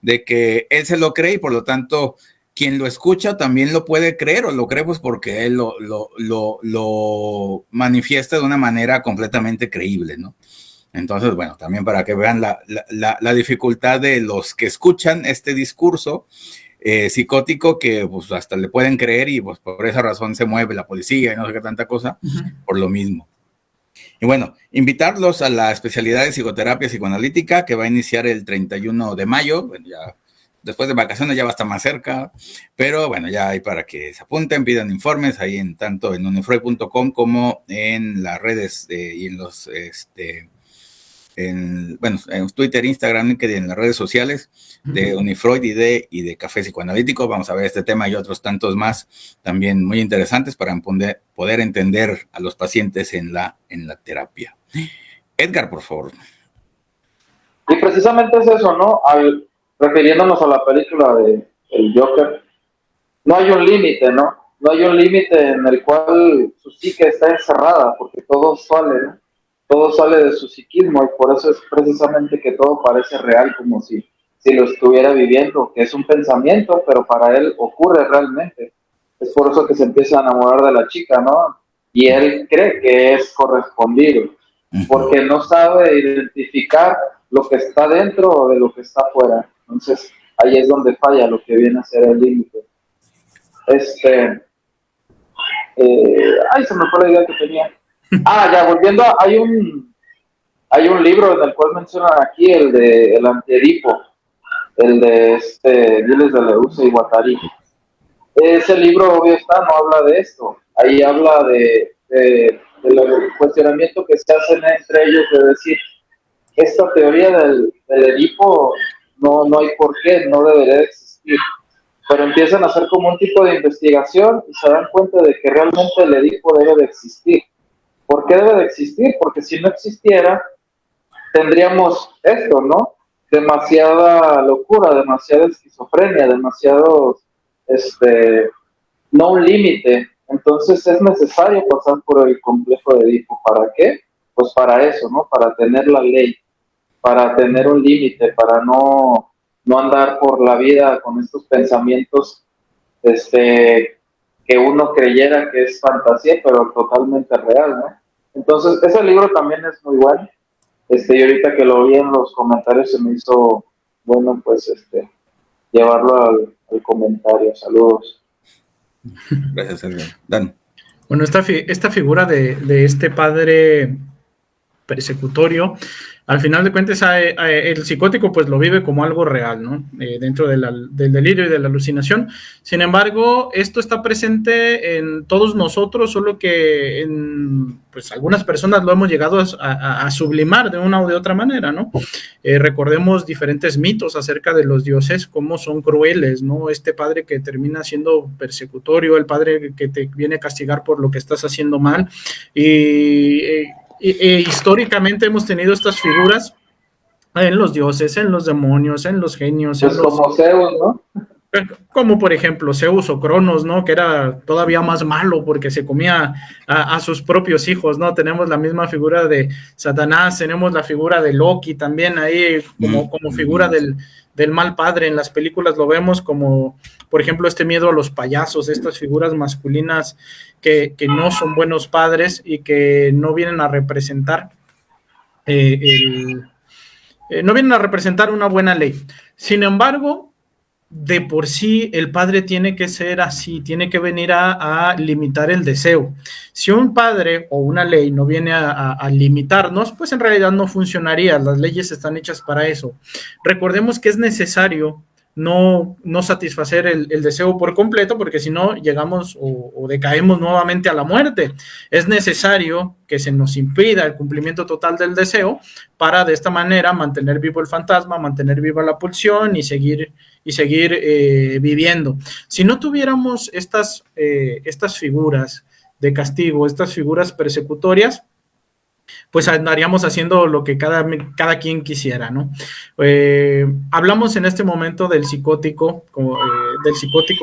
de que él se lo cree y por lo tanto quien lo escucha también lo puede creer, o lo cree pues porque él lo manifiesta de una manera completamente creíble, ¿no? Entonces, bueno, también para que vean la dificultad de los que escuchan este discurso psicótico, que pues hasta le pueden creer y pues por esa razón se mueve la policía y no sé qué tanta cosa, por lo mismo. Y bueno, invitarlos a la especialidad de psicoterapia psicoanalítica que va a iniciar el 31 de mayo, bueno, ya después de vacaciones ya va a estar más cerca, pero bueno, ya hay para que se apunten, pidan informes ahí tanto en unifreud.com como en las redes y en los en Twitter, Instagram, LinkedIn, en las redes sociales de Unifreud y de Café Psicoanalítico. Vamos a ver este tema y otros tantos más también muy interesantes para poder entender a los pacientes en la terapia. Edgar, por favor. Y precisamente es eso, ¿no? Refiriéndonos a la película de El Joker, no hay un límite, ¿no? No hay un límite en el cual su psique está encerrada, porque todo sale, ¿no? Todo sale de su psiquismo, y por eso es precisamente que todo parece real, como si lo estuviera viviendo, que es un pensamiento, pero para él ocurre realmente. Es por eso que se empieza a enamorar de la chica, ¿no? Y él cree que es correspondido, porque no sabe identificar lo que está dentro de lo que está afuera. Entonces, ahí es donde falla lo que viene a ser el límite. Se me fue la idea que tenía. Ya, volviendo, hay un libro en el cual mencionan aquí el de el Antiedipo, el de Giles de Leuce y Guattari. Ese libro, obvio está, no habla de esto. Ahí habla del cuestionamiento que se hacen entre ellos de decir, esta teoría del Edipo no hay por qué, no debería existir. Pero empiezan a hacer como un tipo de investigación y se dan cuenta de que realmente el Edipo debe de existir. ¿Por qué debe de existir? Porque si no existiera, tendríamos esto, ¿no? Demasiada locura, demasiada esquizofrenia, demasiado, no un límite. Entonces es necesario pasar por el complejo de Edipo. ¿Para qué? Pues para eso, ¿no? Para tener la ley, para tener un límite, para no andar por la vida con estos pensamientos, que uno creyera que es fantasía, pero totalmente real, ¿no? Entonces, ese libro también es muy bueno. Y ahorita que lo vi en los comentarios se me hizo bueno, pues, llevarlo al comentario. Saludos. Gracias, Sergio. Dan. Bueno, esta figura de este padre persecutorio, al final de cuentas el psicótico pues lo vive como algo real, ¿no? Dentro del delirio y de la alucinación. Sin embargo, esto está presente en todos nosotros, solo que pues algunas personas lo hemos llegado a sublimar de una u de otra manera, ¿no? Recordemos diferentes mitos acerca de los dioses, cómo son crueles, ¿no? Este padre que termina siendo persecutorio, el padre que te viene a castigar por lo que estás haciendo mal, y históricamente hemos tenido estas figuras en los dioses, en los demonios, en los genios. Pues como Zeus, ¿no? Como por ejemplo Zeus o Cronos, ¿no? Que era todavía más malo porque se comía a sus propios hijos, ¿no? Tenemos la misma figura de Satanás, tenemos la figura de Loki también ahí como figura del mal padre. En las películas lo vemos como, por ejemplo, este miedo a los payasos, estas figuras masculinas que no son buenos padres y que no vienen a representar no vienen a representar una buena ley. Sin embargo, de por sí el padre tiene que ser así, tiene que venir a limitar el deseo. Si un padre o una ley no viene a limitarnos, pues en realidad no funcionaría. Las leyes están hechas para eso. Recordemos que es necesario no satisfacer el deseo por completo, porque si no llegamos o decaemos nuevamente a la muerte. Es necesario que se nos impida el cumplimiento total del deseo para de esta manera mantener vivo el fantasma, mantener viva la pulsión y seguir viviendo. Si no tuviéramos estas figuras de castigo, estas figuras persecutorias, pues andaríamos haciendo lo que cada quien quisiera, ¿no? Hablamos en este momento del psicótico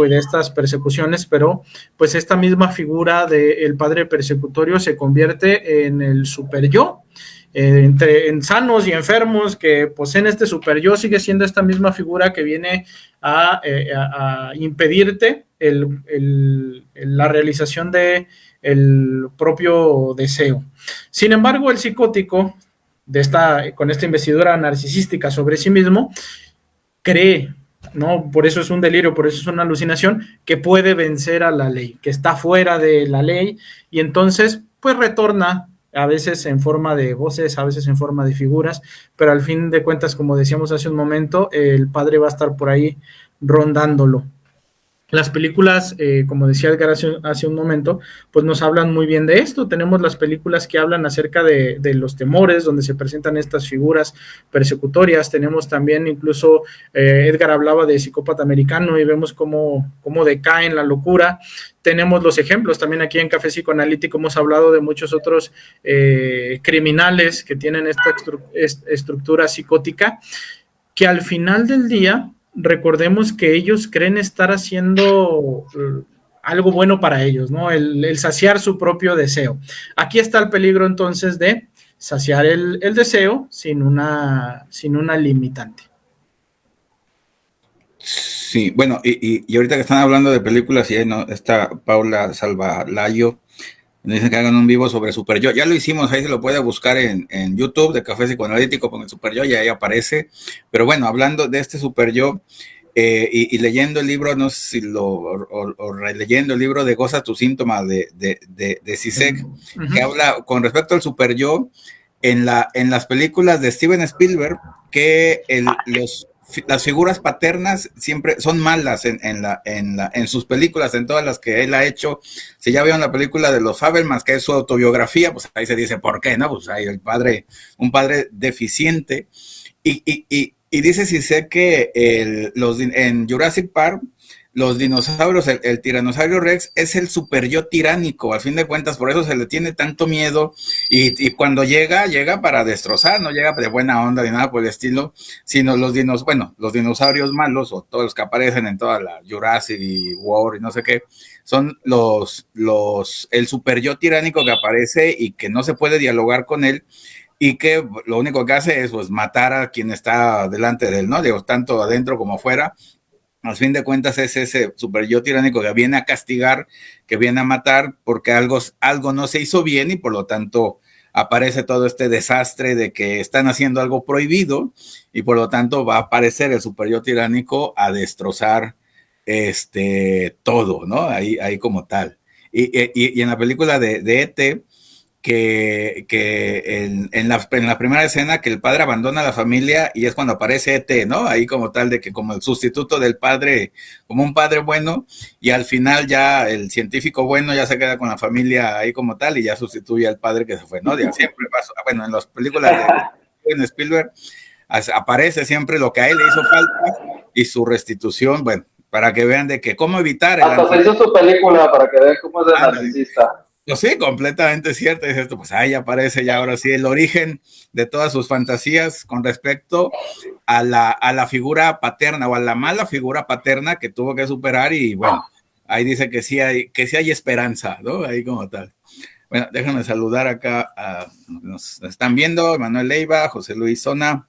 y de estas persecuciones, pero pues esta misma figura del padre persecutorio se convierte en el super yo. En sanos y enfermos que poseen este super yo, sigue siendo esta misma figura que viene a impedirte la realización de el propio deseo. Sin embargo, el psicótico con esta investidura narcisística sobre sí mismo cree, ¿no? Por eso es un delirio, por eso es una alucinación, que puede vencer a la ley, que está fuera de la ley, y entonces pues retorna a veces en forma de voces, a veces en forma de figuras, pero al fin de cuentas, como decíamos hace un momento, el padre va a estar por ahí rondándolo. Las películas, como decía Edgar hace un momento, pues nos hablan muy bien de esto. Tenemos las películas que hablan acerca de los temores, donde se presentan estas figuras persecutorias. Tenemos también, incluso, Edgar hablaba de Psicópata Americano y vemos cómo decae en la locura. Tenemos los ejemplos también aquí en Café Psicoanalítico, hemos hablado de muchos otros criminales que tienen esta estructura psicótica, que al final del día recordemos que ellos creen estar haciendo algo bueno para ellos, ¿no? El saciar su propio deseo. Aquí está el peligro entonces de saciar el deseo sin una limitante. Sí, bueno, y ahorita que están hablando de películas, y ¿no? Está Paula Salvalayo, nos dicen que hagan un vivo sobre Super Yo. Ya lo hicimos, ahí se lo puede buscar en YouTube de Café Psicoanalítico con el Super Yo, y ahí aparece. Pero bueno, hablando de este Super Yo, y leyendo el libro, no sé si o releyendo el libro de Goza tu síntoma de Zizek, que habla con respecto al Super Yo, en las películas de Steven Spielberg, que las figuras paternas siempre son malas en sus películas, en todas las que él ha hecho. Si ya vieron la película de los Fabelmans, que es su autobiografía, pues ahí se dice por qué, ¿no? Pues ahí un padre deficiente. Y dice si sé que en Jurassic Park, los dinosaurios, el tiranosaurio Rex es el super yo tiránico, al fin de cuentas, por eso se le tiene tanto miedo, y cuando llega para destrozar, no llega de buena onda ni nada por el estilo, sino los dinosaurios malos, o todos los que aparecen en toda la Jurassic World y no sé qué, son el super yo tiránico que aparece y que no se puede dialogar con él, y que lo único que hace es pues matar a quien está delante de él, ¿no? Digo, tanto adentro como afuera. Al fin de cuentas es ese super yo tiránico que viene a castigar, que viene a matar, porque algo no se hizo bien, y por lo tanto aparece todo este desastre de que están haciendo algo prohibido, y por lo tanto va a aparecer el super yo tiránico a destrozar todo, ¿no? Ahí como tal. Y en la película de E.T., que en la primera escena, que el padre abandona a la familia, y es cuando aparece E.T., ¿no? Ahí como tal, de que como el sustituto del padre, como un padre bueno, y al final ya el científico bueno ya se queda con la familia ahí como tal, y ya sustituye al padre que se fue, ¿no? Ya siempre pasó, bueno, en las películas de Spielberg aparece siempre lo que a él le hizo falta y su restitución, bueno, para que vean de que cómo evitar el hasta se hizo su película para que vean cómo es el narcisista. Pues sí, completamente cierto. Es esto, pues ahí aparece ya ahora sí el origen de todas sus fantasías con respecto a la figura paterna, o a la mala figura paterna que tuvo que superar, y bueno, ahí dice que sí hay esperanza, ¿no? Ahí como tal. Bueno, déjenme saludar acá nos están viendo Manuel Leiva, José Luis Zona,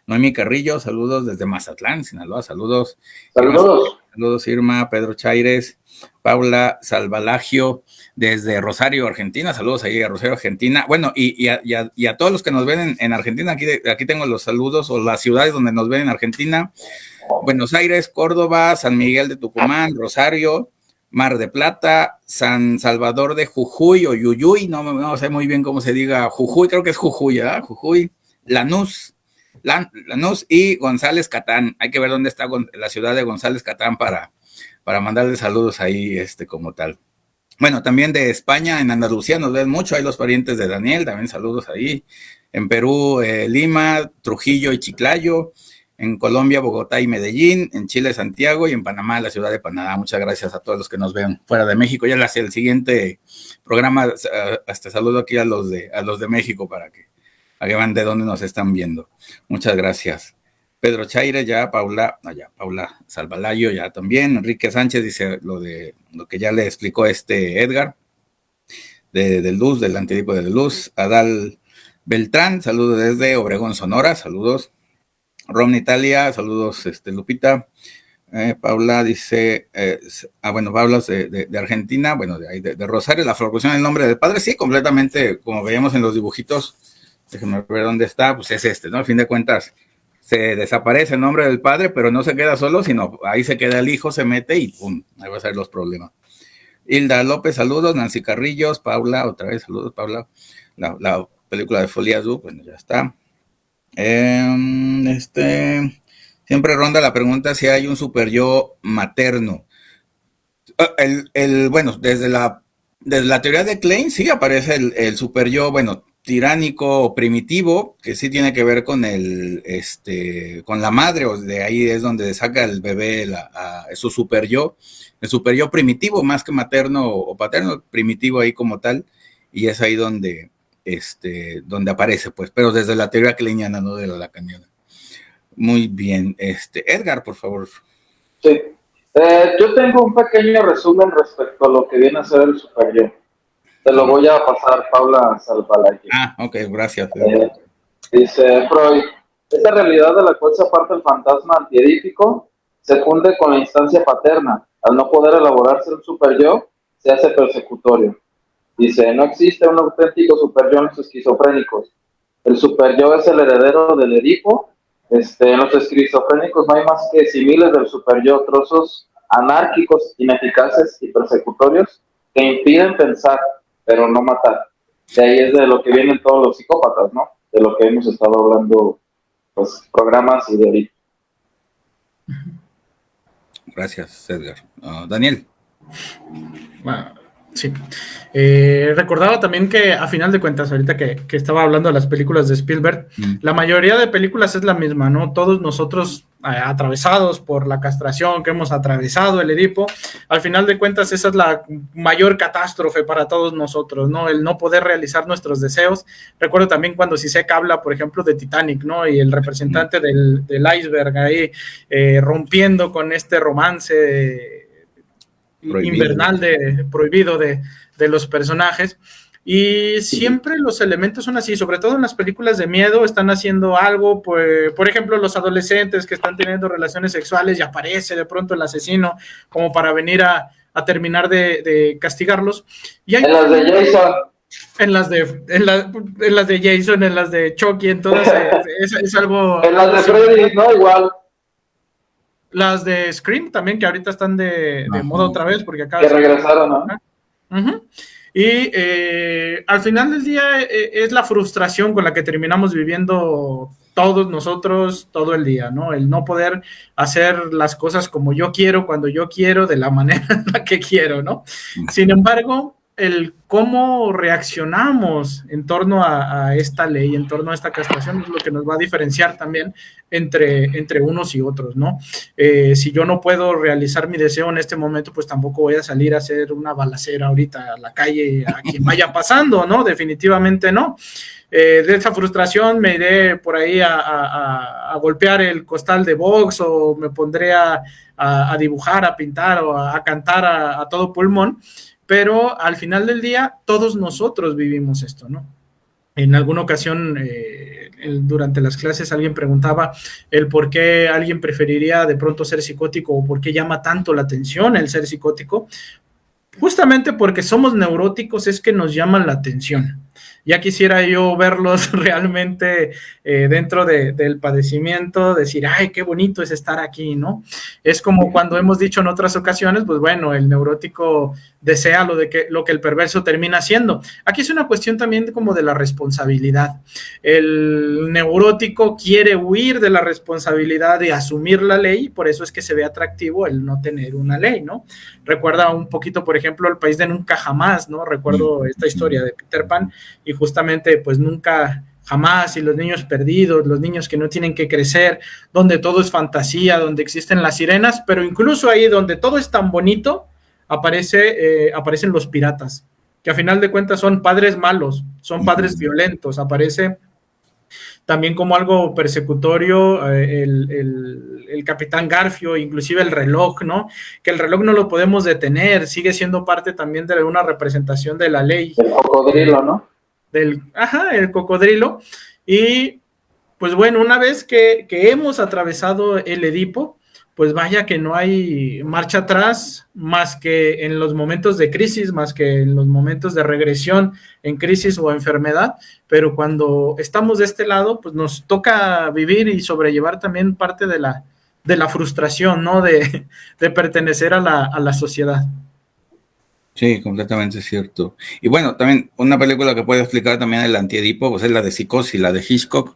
Noemi Carrillo, saludos desde Mazatlán, Sinaloa, saludos. Saludos Irma, Pedro Chaires, Paula Salvalagio desde Rosario, Argentina, saludos ahí a Rosario, Argentina. Bueno, y a todos los que nos ven en Argentina, aquí tengo los saludos, o las ciudades donde nos ven en Argentina: Buenos Aires, Córdoba, San Miguel de Tucumán, Rosario, Mar de Plata, San Salvador de Jujuy o Yuyuy, no sé muy bien cómo se diga Jujuy, creo que es Jujuy, ¿verdad? Jujuy, Lanús y González Catán. Hay que ver dónde está la ciudad de González Catán para mandarle saludos ahí como tal. Bueno, también de España, en Andalucía nos ven mucho, hay los parientes de Daniel, también saludos ahí. En Perú, Lima, Trujillo y Chiclayo. En Colombia, Bogotá y Medellín. En Chile, Santiago. Y en Panamá, la ciudad de Panamá. Muchas gracias a todos los que nos ven fuera de México. Ya el siguiente programa, saludo aquí a los de México para que vean de dónde nos están viendo. Muchas gracias. Pedro Chaire, Paula Salvalayo, ya también. Enrique Sánchez dice lo que ya le explicó Edgar, de Luz, del antidipo de Luz. Adal Beltrán, saludos desde Obregón, Sonora, saludos. Rom Italia, saludos, Lupita. Paula dice, Paula es de Argentina, bueno, de Rosario, la floración del nombre del padre, sí, completamente, como veíamos en los dibujitos. Déjenme ver dónde está, pues es ¿no? Al fin de cuentas, se desaparece el nombre del padre, pero no se queda solo, sino ahí se queda el hijo, se mete y pum, ahí va a ser los problemas. Hilda López, saludos. Nancy Carrillos, Paula, otra vez, saludos, Paula. La película de Folie Azul, bueno, ya está. Siempre ronda la pregunta si hay un super yo materno. Bueno, desde la teoría de Klein sí aparece el super yo, bueno, tiránico, primitivo, que sí tiene que ver con con la madre, o de ahí es donde saca el bebé su super yo, el super yo primitivo, más que materno o paterno, primitivo ahí como tal, y es ahí donde aparece, pues, pero desde la teoría kleiniana, no de la lacaniana. Muy bien. Edgar, por favor. Sí. Yo tengo un pequeño resumen respecto a lo que viene a ser el super yo. Te lo voy a pasar, Paula Salvalaje. Ok, gracias. Dice Freud, esta realidad de la cual se aparta el fantasma antiedípico se funde con la instancia paterna. Al no poder elaborarse un super yo, se hace persecutorio. Dice, no existe un auténtico super yo en los esquizofrénicos. El super yo es el heredero del Edipo. En los esquizofrénicos no hay más que similes del super yo, trozos anárquicos, ineficaces y persecutorios que impiden pensar, pero no matar. De ahí es de lo que vienen todos los psicópatas, ¿no? De lo que hemos estado hablando, pues, programas y de ahorita. Gracias, Edgar. Daniel. Bueno, sí. Recordaba también que a final de cuentas, ahorita que estaba hablando de las películas de Spielberg, la mayoría de películas es la misma, ¿no? Todos nosotros atravesados por la castración que hemos atravesado, el Edipo, al final de cuentas esa es la mayor catástrofe para todos nosotros, ¿no? El no poder realizar nuestros deseos. Recuerdo también cuando Zizek habla, por ejemplo, de Titanic, ¿no? Y el representante del iceberg ahí rompiendo con este romance invernal prohibido de los personajes, y siempre los elementos son así, sobre todo en las películas de miedo, están haciendo algo, pues, por ejemplo, los adolescentes que están teniendo relaciones sexuales y aparece de pronto el asesino como para venir a terminar de castigarlos. Y hay en las de Jason. En las de Jason, en las de Chucky, entonces es algo... En las de Freddy, ¿no? Igual. Las de Scream también, que ahorita están de moda otra vez, porque acá... Que regresaron, ¿no? Uh-huh. Y al final del día es la frustración con la que terminamos viviendo todos nosotros todo el día, ¿no? El no poder hacer las cosas como yo quiero, cuando yo quiero, de la manera en la que quiero, ¿no? Sin embargo, el cómo reaccionamos en torno a esta ley, en torno a esta castración, es lo que nos va a diferenciar también entre unos y otros, ¿no? Si yo no puedo realizar mi deseo en este momento, pues tampoco voy a salir a hacer una balacera ahorita a la calle a quien vaya pasando, ¿no? Definitivamente no. De esa frustración me iré por ahí a golpear el costal de box, o me pondré a dibujar, a pintar o a cantar a todo pulmón. Pero al final del día, todos nosotros vivimos esto, ¿no? En alguna ocasión, durante las clases, alguien preguntaba el por qué alguien preferiría de pronto ser psicótico, o por qué llama tanto la atención el ser psicótico. Justamente porque somos neuróticos es que nos llaman la atención. Ya quisiera yo verlos realmente dentro del padecimiento, decir, ay, qué bonito es estar aquí, ¿no? Es como cuando hemos dicho en otras ocasiones, pues bueno, el neurótico desea lo que el perverso termina haciendo. Aquí es una cuestión también como de la responsabilidad. El neurótico quiere huir de la responsabilidad de asumir la ley, por eso es que se ve atractivo el no tener una ley, ¿no? Recuerda un poquito, por ejemplo, El País de Nunca Jamás, ¿no? Recuerdo esta historia de Peter Pan, y justamente pues nunca jamás, y los niños perdidos, los niños que no tienen que crecer, donde todo es fantasía, donde existen las sirenas, pero incluso ahí donde todo es tan bonito, aparecen los piratas, que a final de cuentas son padres malos, son padres violentos. Aparece también como algo persecutorio el Capitán Garfio, inclusive el reloj, ¿no? Que el reloj no lo podemos detener, sigue siendo parte también de una representación de la ley. El cocodrilo, ¿no? El cocodrilo. Y pues bueno, una vez que hemos atravesado el Edipo, pues vaya que no hay marcha atrás, más que en los momentos de crisis, más que en los momentos de regresión en crisis o enfermedad, pero cuando estamos de este lado, pues nos toca vivir y sobrellevar también parte de la frustración, ¿no? De pertenecer a la sociedad. Sí, completamente cierto. Y bueno, también una película que puede explicar también el antiedipo, pues es la de Psicosis, la de Hitchcock,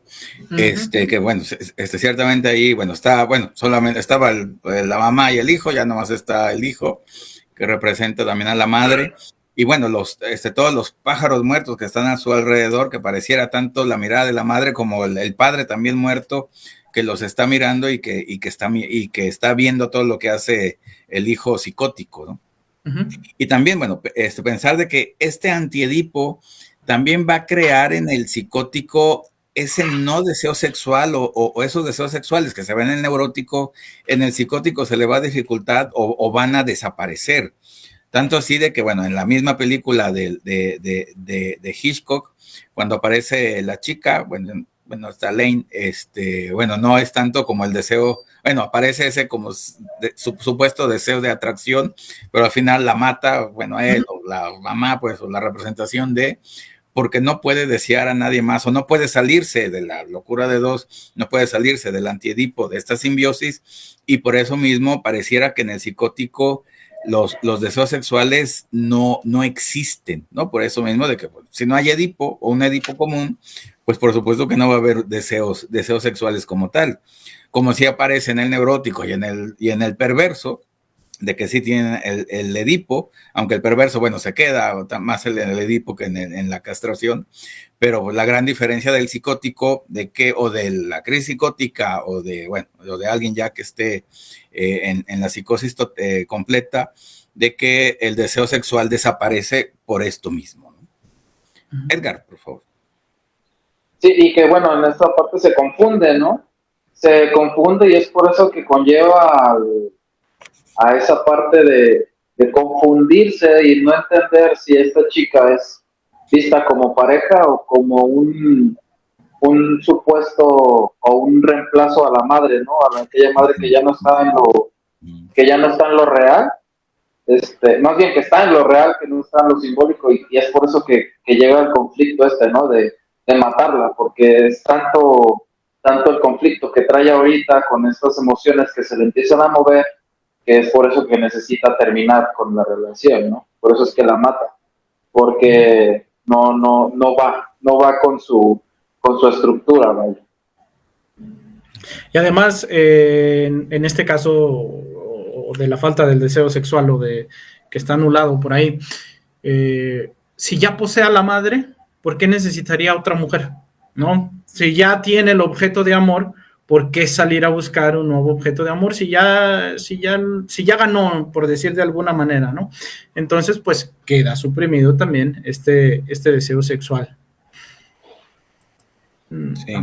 que bueno, ciertamente ahí, bueno, solamente estaba la mamá y el hijo, ya nomás está el hijo, que representa también a la madre, y bueno, todos los pájaros muertos que están a su alrededor, que pareciera tanto la mirada de la madre como el padre también muerto, que los está mirando y que está viendo todo lo que hace el hijo psicótico, ¿no? Uh-huh. Y también, bueno, pensar de que este antiedipo también va a crear en el psicótico ese no deseo sexual o esos deseos sexuales que se ven en el neurótico, en el psicótico se le va a dificultar o van a desaparecer. Tanto así de que, bueno, en la misma película de Hitchcock, cuando aparece la chica, bueno, está Lane, bueno, no es tanto como el deseo, bueno, aparece ese como supuesto deseo de atracción, pero al final la mata, bueno, a él, o la mamá, pues, o la representación porque no puede desear a nadie más, o no puede salirse de la locura de dos, no puede salirse del antiedipo, de esta simbiosis, y por eso mismo pareciera que en el psicótico los deseos sexuales no existen, ¿no? Por eso mismo de que pues, si no hay Edipo o un Edipo común, pues por supuesto que no va a haber deseos sexuales como tal. Como si aparece en el neurótico y en el perverso, de que sí tienen el Edipo, aunque el perverso, bueno, se queda más el Edipo que en la castración, pero la gran diferencia del psicótico, o de la crisis psicótica, o de alguien ya que esté en la psicosis completa, de que el deseo sexual desaparece por esto mismo, ¿no? Edgar, por favor. Sí, y que bueno, en esta parte se confunde, ¿no? Se confunde y es por eso que conlleva a esa parte de confundirse y no entender si esta chica es vista como pareja o como un supuesto o un reemplazo a la madre, ¿no? A aquella madre que ya no está en lo real, más bien que está en lo real, que no está en lo simbólico, y es por eso que llega el conflicto ¿no? De matarla, porque es tanto el conflicto que trae ahorita con estas emociones que se le empiezan a mover, que es por eso que necesita terminar con la relación, ¿no? Por eso es que la mata, porque no va con su estructura, ¿vale? Y además, en este caso de la falta del deseo sexual o de que está anulado por ahí, si ya posee a la madre, ¿por qué necesitaría otra mujer? ¿No? Si ya tiene el objeto de amor, ¿por qué salir a buscar un nuevo objeto de amor si ya ganó, por decir de alguna manera, ¿no? Entonces, pues queda suprimido también este deseo sexual. Sí.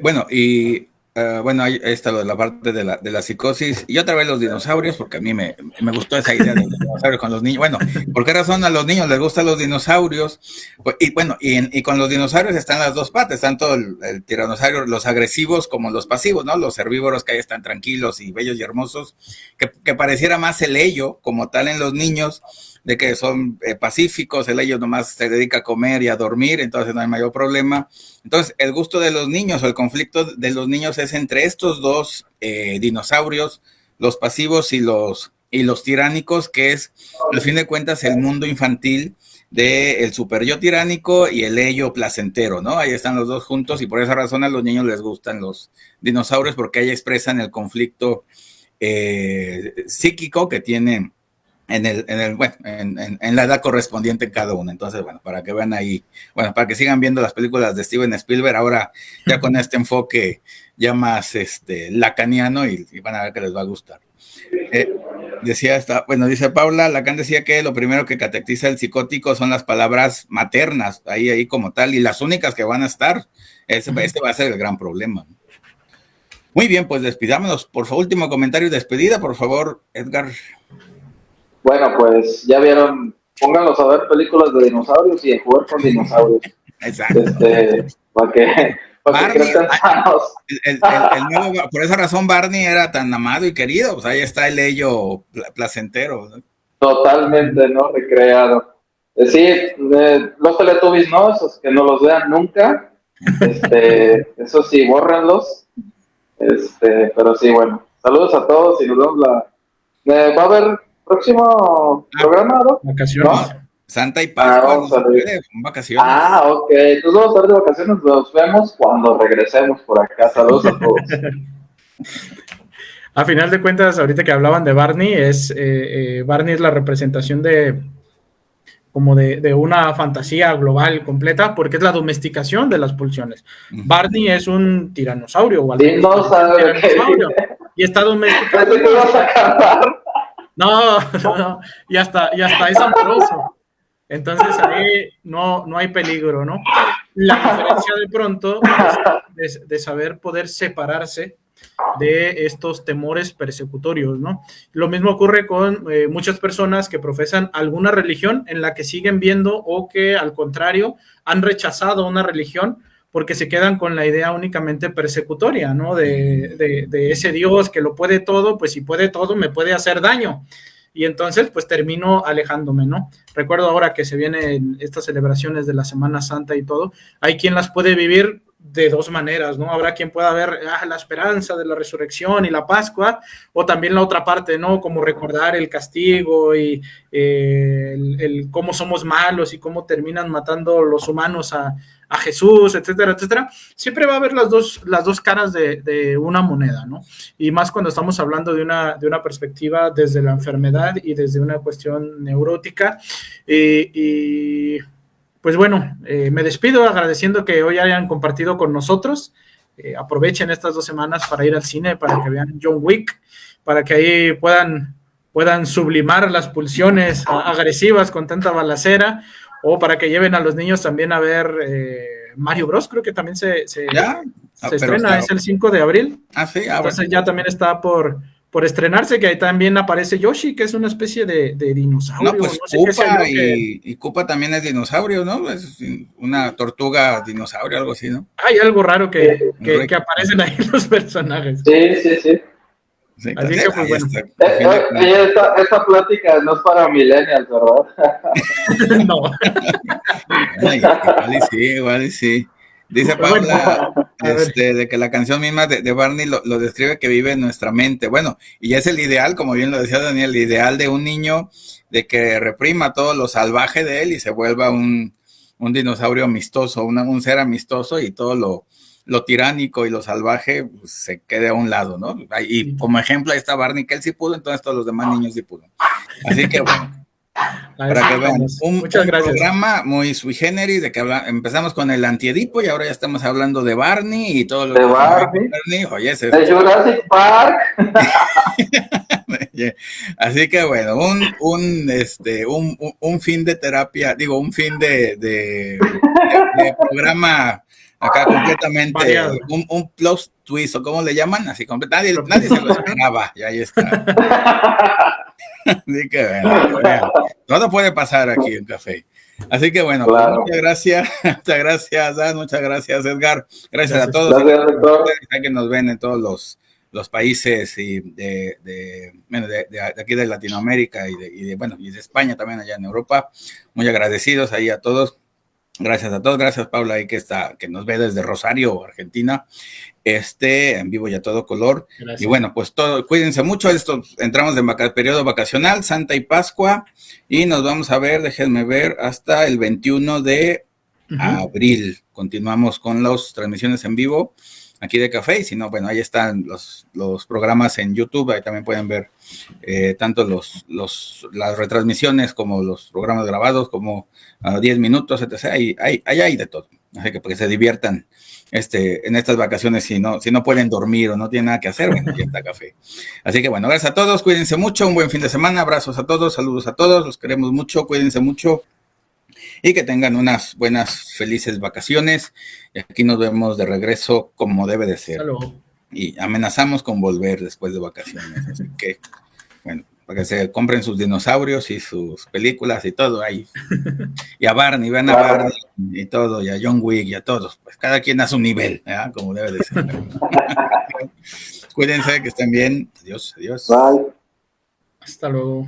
Bueno, y ahí está lo de la parte de la psicosis. Y otra vez los dinosaurios, porque a mí me gustó esa idea de los dinosaurios con los niños. Bueno, ¿por qué razón a los niños les gustan los dinosaurios? Pues, y con los dinosaurios están las dos partes, tanto el tiranosaurio, los agresivos como los pasivos, ¿no? Los herbívoros que ahí están tranquilos y bellos y hermosos, que pareciera más el ello como tal en los niños, de que son pacíficos, el ello nomás se dedica a comer y a dormir, entonces no hay mayor problema. Entonces, el gusto de los niños o el conflicto de los niños es entre estos dos dinosaurios, los pasivos y los tiránicos, que es, al fin de cuentas, el mundo infantil del super yo tiránico y el ello placentero, ¿no? Ahí están los dos juntos y por esa razón a los niños les gustan los dinosaurios, porque ahí expresan el conflicto psíquico que tienen en la edad correspondiente cada uno. Entonces, bueno, para que vean ahí, para que sigan viendo las películas de Steven Spielberg, ahora ya con este enfoque ya más lacaniano, y van a ver que les va a gustar. Dice Paula, Lacan decía que lo primero que caracteriza el psicótico son las palabras maternas, ahí como tal, y las únicas que van a estar, este va a ser el gran problema. Muy bien, pues despidámonos. Por favor, último comentario y despedida, por favor, Edgar. Bueno, pues ya vieron, pónganlos a ver películas de dinosaurios y a jugar con dinosaurios. Exacto. Para que crezcan sanos. Por esa razón Barney era tan amado y querido, pues ahí está el ello placentero, ¿no? Totalmente, ¿no? Recreado. Sí, los Teletubbies, ¿no? Esos que no los vean nunca. Eso sí, bórrenlos. Pero sí, bueno. Saludos a todos y nos vemos ¿va a haber próximo programa, ¿no? Vacaciones. ¿No? Santa y Pascua, vacaciones. Ok, entonces vamos a estar de vacaciones, nos vemos cuando regresemos por acá. Saludos a todos. A final de cuentas, ahorita que hablaban de Barney, Barney es la representación de una fantasía global completa, porque es la domesticación de las pulsiones. Barney es un tiranosaurio, o tiranosaurio, y está domesticado. No, y hasta es amoroso. Entonces ahí no hay peligro, ¿no? La diferencia de pronto es de saber poder separarse de estos temores persecutorios, ¿no? Lo mismo ocurre con muchas personas que profesan alguna religión en la que siguen viendo o que al contrario han rechazado una religión porque se quedan con la idea únicamente persecutoria, ¿no? De ese Dios que lo puede todo, pues si puede todo me puede hacer daño. Y entonces pues termino alejándome, ¿no? Recuerdo ahora que se vienen estas celebraciones de la Semana Santa y todo, hay quien las puede vivir de dos maneras, ¿no? Habrá quien pueda ver la esperanza de la resurrección y la Pascua, o también la otra parte, ¿no? Como recordar el castigo y el cómo somos malos y cómo terminan matando los humanos a Jesús, etcétera, etcétera. Siempre va a haber las dos caras de una moneda, ¿no? Y más cuando estamos hablando de una perspectiva desde la enfermedad y desde una cuestión neurótica. Y pues bueno, me despido agradeciendo que hoy hayan compartido con nosotros. Aprovechen estas 2 semanas para ir al cine, para que vean John Wick, para que ahí puedan sublimar las pulsiones agresivas con tanta balacera, o para que lleven a los niños también a ver Mario Bros. Creo que también se estrena, claro. Es el 5 de abril. Sí, entonces bueno, ya también está por estrenarse, que ahí también aparece Yoshi, que es una especie de dinosaurio. No, pues no sé Koopa, y Koopa también es dinosaurio, ¿no? Es una tortuga dinosaurio, algo así, ¿no? Hay algo raro que aparecen ahí los personajes. Sí. Sí, así que pues bueno. Esta plática no es para millennials, ¿verdad? No. Igual y sí. Dice Paula de que la canción misma de Barney lo describe, que vive en nuestra mente. Bueno, y es el ideal, como bien lo decía Daniel, el ideal de un niño, de que reprima todo lo salvaje de él y se vuelva un dinosaurio amistoso, un ser amistoso, y todo lo tiránico y lo salvaje pues, se quede a un lado, ¿no? Y como ejemplo ahí está Barney, que él sí pudo, entonces todos los demás niños sí pudo. Así que bueno. Para que vean, muchas gracias. Programa muy sui generis, de que empezamos con el Antiedipo y ahora ya estamos hablando de Barney y todo lo de Barney. Oye, de Jurassic Park. Así que bueno, un fin de terapia, digo, un fin de programa acá completamente, un plot twist, o ¿cómo le llaman? Así completamente, nadie se lo esperaba, y ahí está. Así que bueno, todo puede pasar aquí en Café. Así que bueno, claro. Pues muchas gracias Dan, muchas gracias Edgar, gracias a todos que nos ven en todos los países y de aquí de Latinoamérica y de España también, allá en Europa. Muy agradecidos ahí a todos. Gracias a todos, gracias Paula ahí que nos ve desde Rosario, Argentina, en vivo y a todo color. Gracias. Y bueno, pues cuídense mucho, entramos en periodo vacacional, Santa y Pascua, y nos vamos a ver, déjenme ver, hasta el 21 de abril. Continuamos con las transmisiones en vivo aquí de Café, y si no, bueno, ahí están los programas en YouTube, ahí también pueden ver tanto las retransmisiones como los programas grabados, como 10 minutos, etc. Ahí hay de todo, así que para que se diviertan en estas vacaciones, si no pueden dormir o no tienen nada que hacer, bueno, aquí está Café. Así que bueno, gracias a todos, cuídense mucho, un buen fin de semana, abrazos a todos, saludos a todos, los queremos mucho, cuídense mucho. Y que tengan unas buenas, felices vacaciones. Y aquí nos vemos de regreso como debe de ser. Salud. Y amenazamos con volver después de vacaciones. Así que, bueno, para que se compren sus dinosaurios y sus películas y todo ahí. Y a Barney, vean a Barney y todo, y a John Wick y a todos. Pues cada quien a su nivel, ¿verdad? Como debe de ser. Cuídense, que estén bien. Adiós, adiós. Bye. Hasta luego.